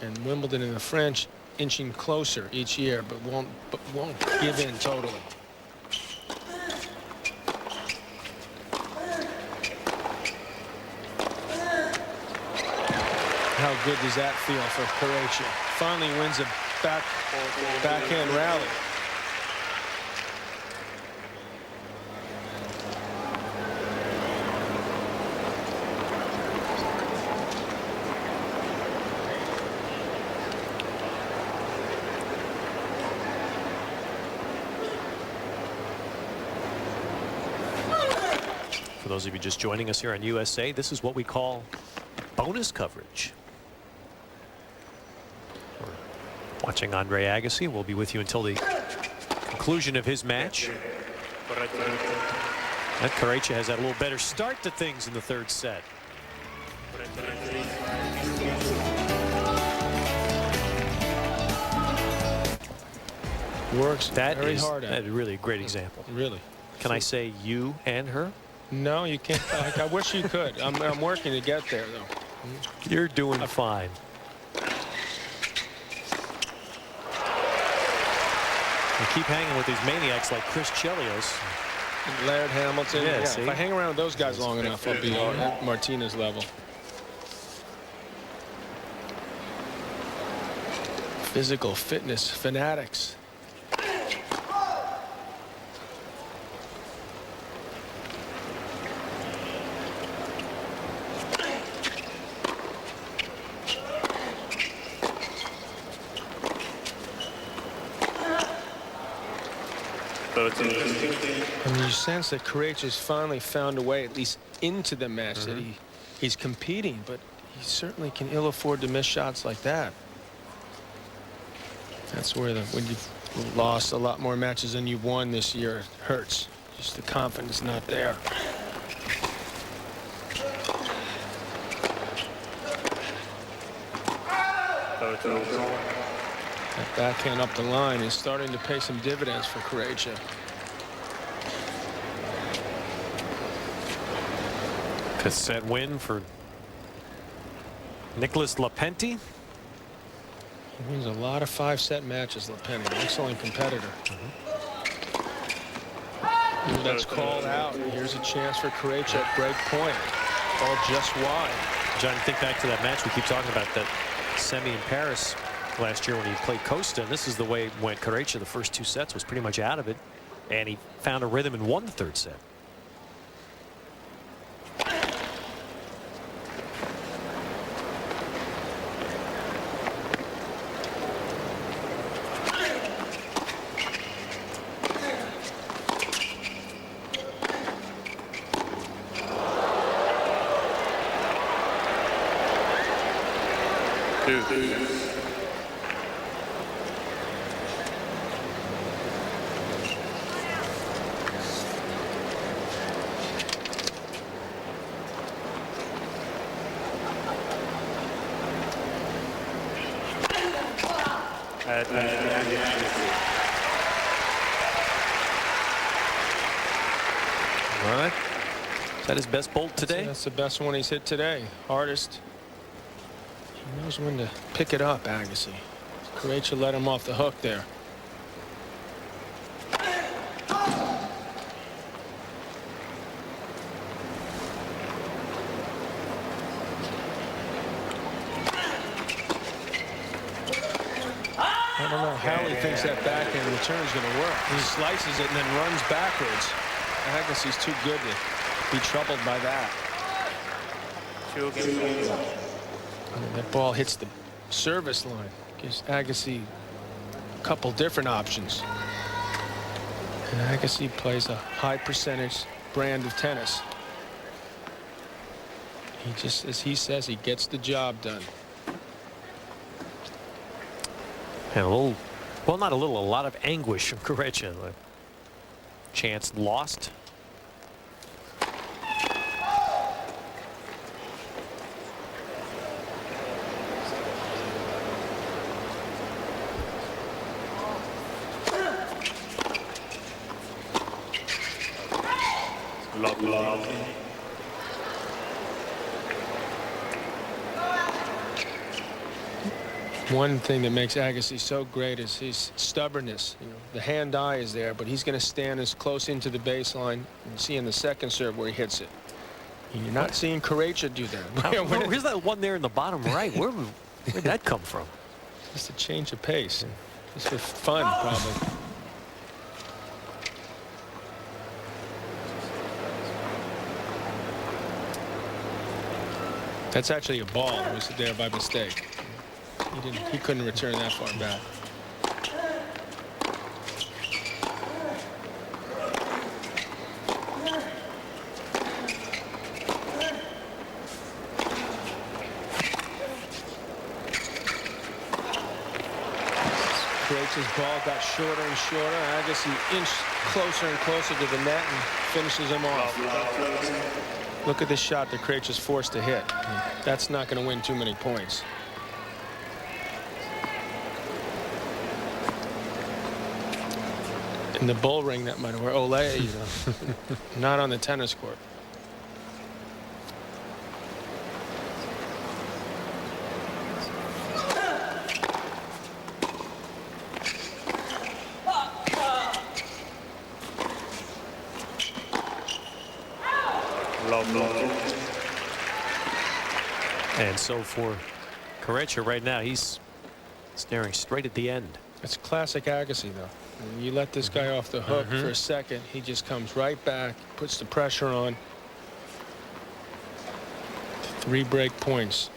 And Wimbledon and the French inching closer each year, but won't give in totally. How good does that feel for Corretja? Finally wins a backhand rally. For those of you just joining us here on USA, this is what we call bonus coverage. We're watching Andre Agassi. We'll be with you until the conclusion of his match. And Corretja has had a little better start to things in the third set. Works That very is hard at it. really a great example. Really. Can I say you and her? No, you can't. I wish you could. I'm working to get there, though. You're doing fine. We keep hanging with these maniacs like Chris Chelios. Laird Hamilton. Yeah, If I hang around with those guys long enough, I'll be at Martina's level. Physical fitness fanatics. And you sense that Corretja's finally found a way, at least into the match, that he's competing, but he certainly can ill afford to miss shots like that. That's where when you've lost a lot more matches than you've won this year, it hurts. Just the confidence not there. That backhand up the line is starting to pay some dividends for Corretja. Cassette win for Nicholas Lapenti. He wins a lot of 5-set matches, Lapenti. Excellent competitor. Ooh, that's called out. Here's a chance for Corretja at break point. Ball just wide. John, think back to that match we keep talking about, that semi in Paris last year when he played Costa, and this is the way it went. Corretja, the first 2 sets, was pretty much out of it, and he found a rhythm and won the 3rd set. All right. Is that his best bolt today? That's the best one he's hit today. Hardest. He knows when to pick it up, Agassi. Corretja let him off the hook there. I don't know how he thinks that backhand return is going to work. He slices it and then runs backwards. Agassi's too good to be troubled by that. And that ball hits the service line. Gives Agassi a couple different options. And Agassi plays a high percentage brand of tennis. He just, as he says, he gets the job done. And a little, well, not a little, a lot of anguish from Corretja. Chance lost. One thing that makes Agassi so great is his stubbornness. You know, the hand-eye is there, but he's going to stand as close into the baseline. And see in the second serve where he hits it. And you're not seeing Corretja do that. Where's that one there in the bottom right? Where'd that come from? Just a change of pace. Just for fun, probably. That's actually a ball. It was there by mistake. He couldn't return that far back. Corretja's ball got shorter and shorter. Agassi inched closer and closer to the net and finishes him off. Look at this shot that Corretja's forced to hit. That's not going to win too many points. In the bull ring, that might work. Olay, you know, not on the tennis court. And so for Corretja right now, he's staring straight at the end. It's classic Agassi, though. When you let this guy off the hook for a second, he just comes right back, puts the pressure on. 3 break points.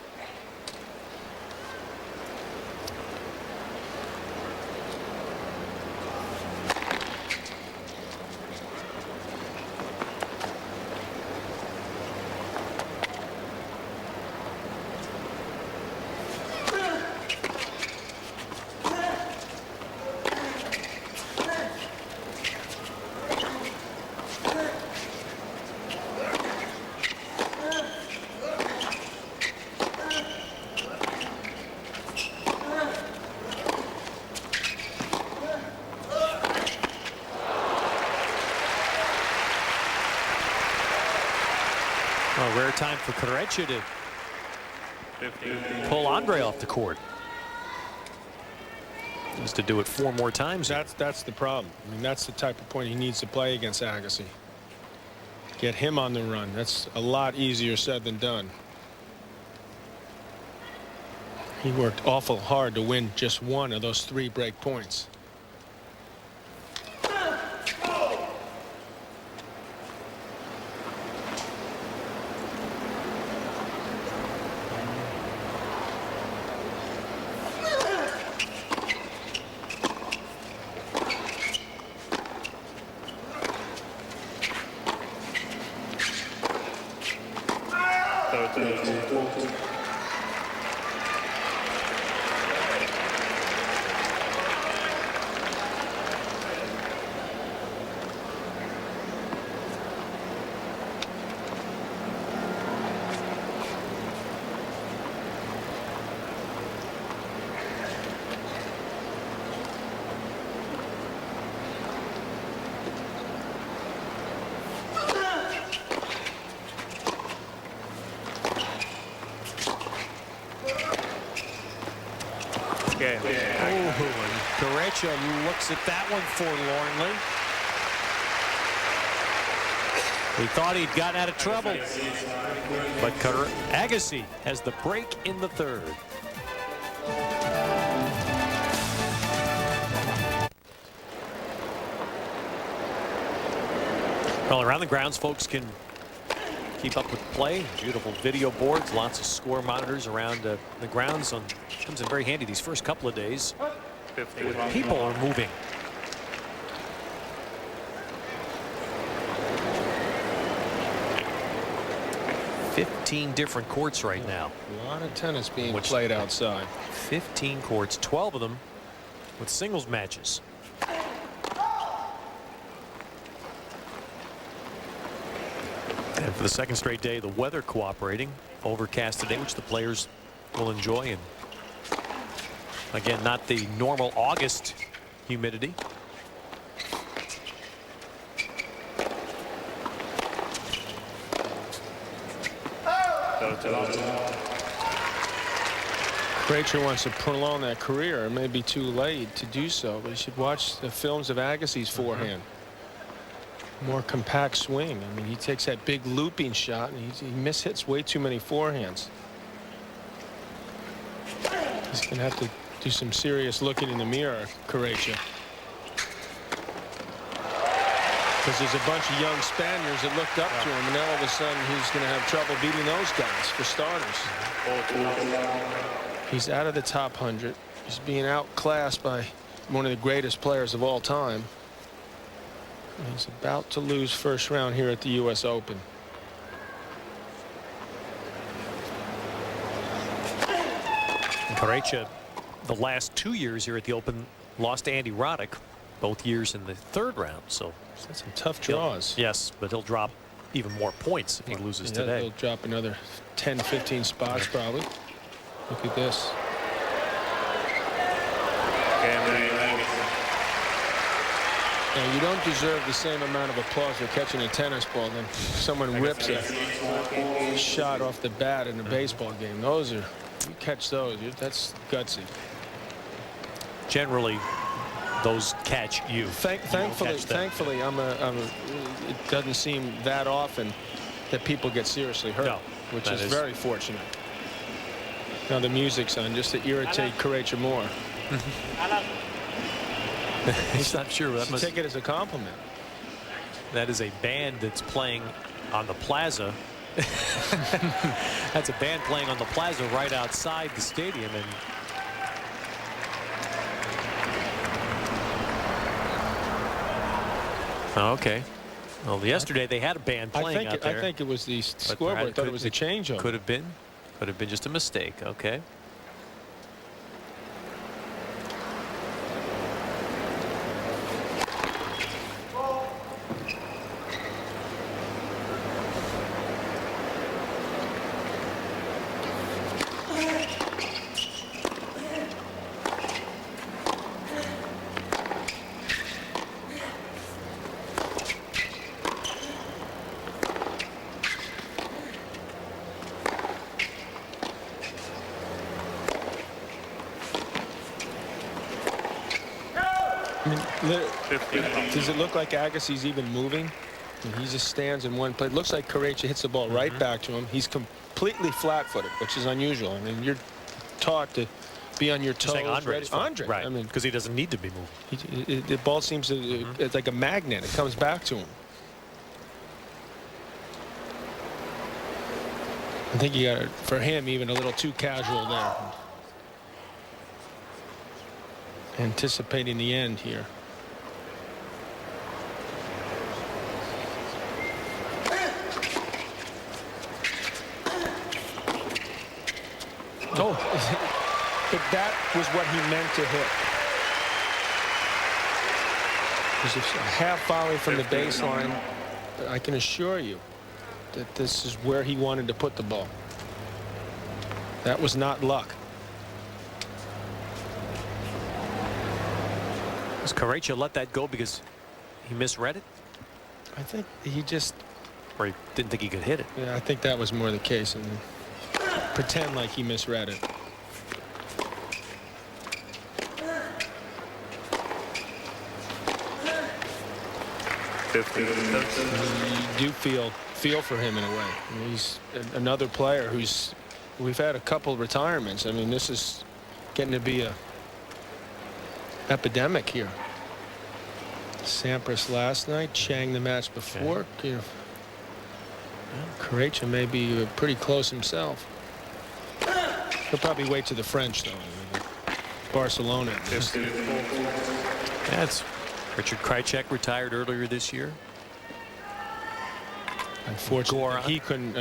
A rare time for Corretja to pull Andre off the court. He needs to do it 4 more times. That's the problem. I mean, that's the type of point he needs to play against Agassi. Get him on the run. That's a lot easier said than done. He worked awful hard to win just 1 of those 3 break points. Corretja looks at that one forlornly. He thought he'd gotten out of trouble, but Agassi has the break in the third. Well, around the grounds, folks can keep up with play. Beautiful video boards, lots of score monitors around the grounds. Comes in very handy these first couple of days. People are moving. "15 different courts right now." A lot of tennis being played outside. 15 courts, 12 of them with singles matches. And for the second straight day, the weather cooperating. Overcast today, which the players will enjoy. And again, not the normal August humidity. Corretja wants to prolong that career. It may be too late to do so, but you should watch the films of Agassi's forehand. More compact swing. I mean, he takes that big looping shot and he mishits way too many forehands. He's going to have to do some serious looking in the mirror, Corretja. Because there's a bunch of young Spaniards that looked up to him, and now all of a sudden he's going to have trouble beating those guys, for starters. He's out of the top 100. He's being outclassed by one of the greatest players of all time. And he's about to lose first round here at the U.S. Open. And Corretja, the last 2 years here at the Open, lost to Andy Roddick, both years in the third round. So that's some tough draws. Yes, but he'll drop even more points if he loses today. He'll drop another 10, 15 spots probably. Look at this. Now, you don't deserve the same amount of applause for catching a tennis ball than someone rips a shot off the bat in a baseball game. Those are, you catch those, that's gutsy. Generally, those catch you. Thankfully, it doesn't seem that often that people get seriously hurt, which is very fortunate. Now the music's on just to irritate Corretja more. He's not sure. That must take it as a compliment. That is a band that's playing on the plaza. That's a band playing on the plaza right outside the stadium. And okay. Well, yesterday they had a band playing out there. I think it was the scoreboard. I thought it was a changeover. Could have been. Could have been just a mistake. Okay. Does it look like Agassi's even moving? And he just stands in one place. It looks like Corretja hits the ball right back to him. He's completely flat-footed, which is unusual. I mean, you're taught to be on your toes. Andre, right? I mean, because he doesn't need to be moving. The ball seems to it's like a magnet. It comes back to him. I think he got it for him even a little too casual there. Anticipating the end here. Oh, but that was what he meant to hit. There's a half volley from the baseline. But I can assure you that this is where he wanted to put the ball. That was not luck. Does Corretja let that go because he misread it? I think he just... Or he didn't think he could hit it. Yeah, I think that was more the case. And pretend like he misread it. You do feel for him in a way. I mean, he's another player we've had a couple retirements. I mean, this is getting to be a epidemic here. Sampras last night, Chang the match before. You know, Corretja may be pretty close himself. He'll probably wait to the French though. I mean, Barcelona. That's Richard Krejcik retired earlier this year. Unfortunately, he couldn't.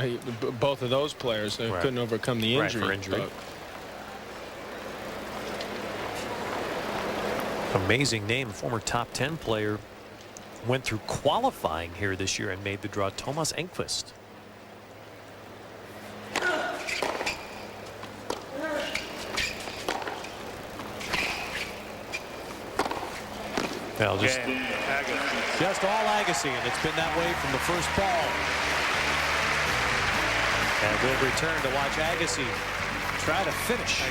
Both of those players couldn't overcome the injury. Right, for injury. Amazing name, former top 10 player, went through qualifying here this year and made the draw. Thomas Enqvist. Well, just all Agassi, and it's been that way from the first ball. And we'll return to watch Agassi try to finish.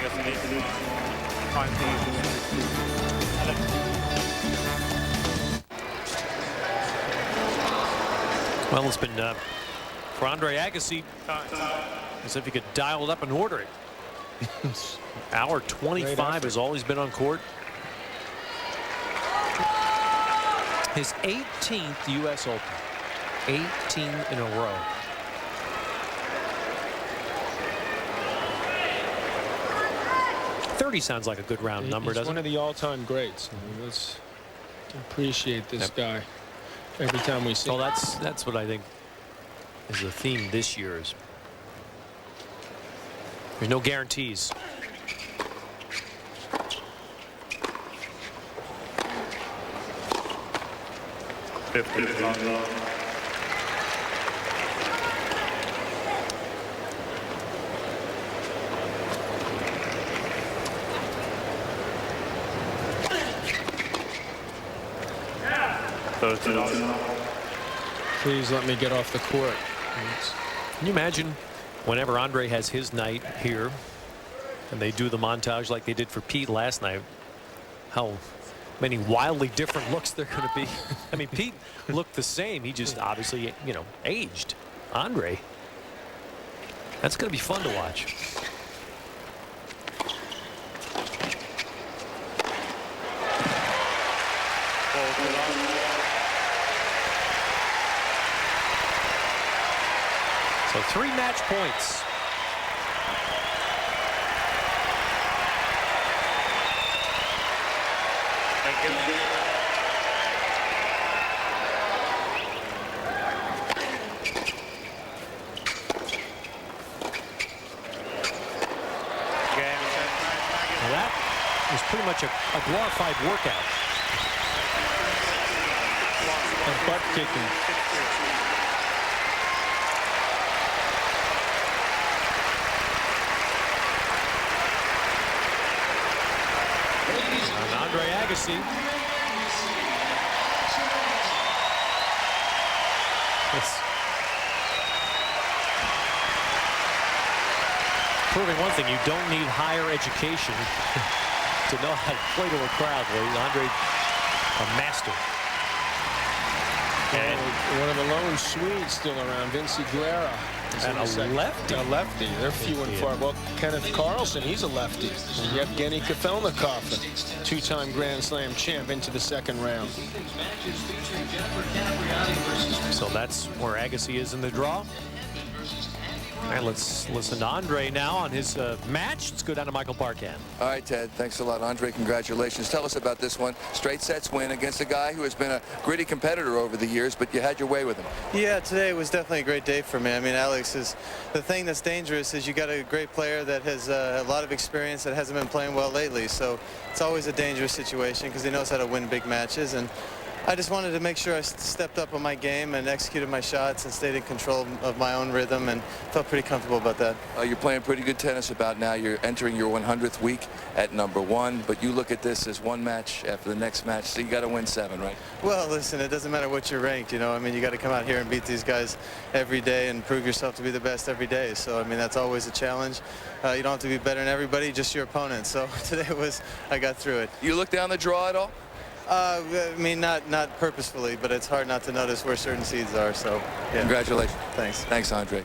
Well, it's been for Andre Agassi as if he could dial it up and order it. Hour 25 has always been on court. His 18th U.S. Open. 18 in a row. $30 sounds like a good round number, doesn't it? He's one of the all-time greats. I mean, let's appreciate this guy every time we see him. Well, that's what I think is the theme this year. Is there's no guarantees. Please let me get off the court. Can you imagine whenever Andre has his night here and they do the montage like they did for Pete last night, how many wildly different looks they're going to be? I mean, Pete looked the same. He just obviously, you know, aged. Andre, that's going to be fun to watch. So 3 match points. Well, that was pretty much a glorified workout. A butt kicking. Andre Agassi. It's proving one thing: you don't need higher education to know how to play to a crowd. Well, Andre, a master. And one of the lone Swedes still around, Vinci Guerra. And a lefty. A lefty. They're few and far. Well, Kenneth Carlson, he's a lefty. And Yevgeny Kafelnikov, a 2-time Grand Slam champ, into the second round. So that's where Agassi is in the draw. All right, let's listen to Andre now on his match. Let's go down to Michael Barkan. All right, Ted. Thanks a lot. Andre, congratulations. Tell us about this one. Straight sets win against a guy who has been a gritty competitor over the years, but you had your way with him. Yeah, today was definitely a great day for me. I mean, Alex, is the thing that's dangerous is you got a great player that has a lot of experience that hasn't been playing well lately. So it's always a dangerous situation because he knows how to win big matches. And I just wanted to make sure I stepped up on my game and executed my shots and stayed in control of my own rhythm and felt pretty comfortable about that. You're playing pretty good tennis about now. You're entering your 100th week at #1, but you look at this as one match after the next match, so you got to win 7, right? Well, listen, it doesn't matter what you're ranked, you know. I mean, you got to come out here and beat these guys every day and prove yourself to be the best every day. So, I mean, that's always a challenge. You don't have to be better than everybody, just your opponent. So today I got through it. You look down the draw at all? I mean, not purposefully, but it's hard not to notice where certain seeds are. So, yeah. Congratulations. Thanks. Thanks, Andre.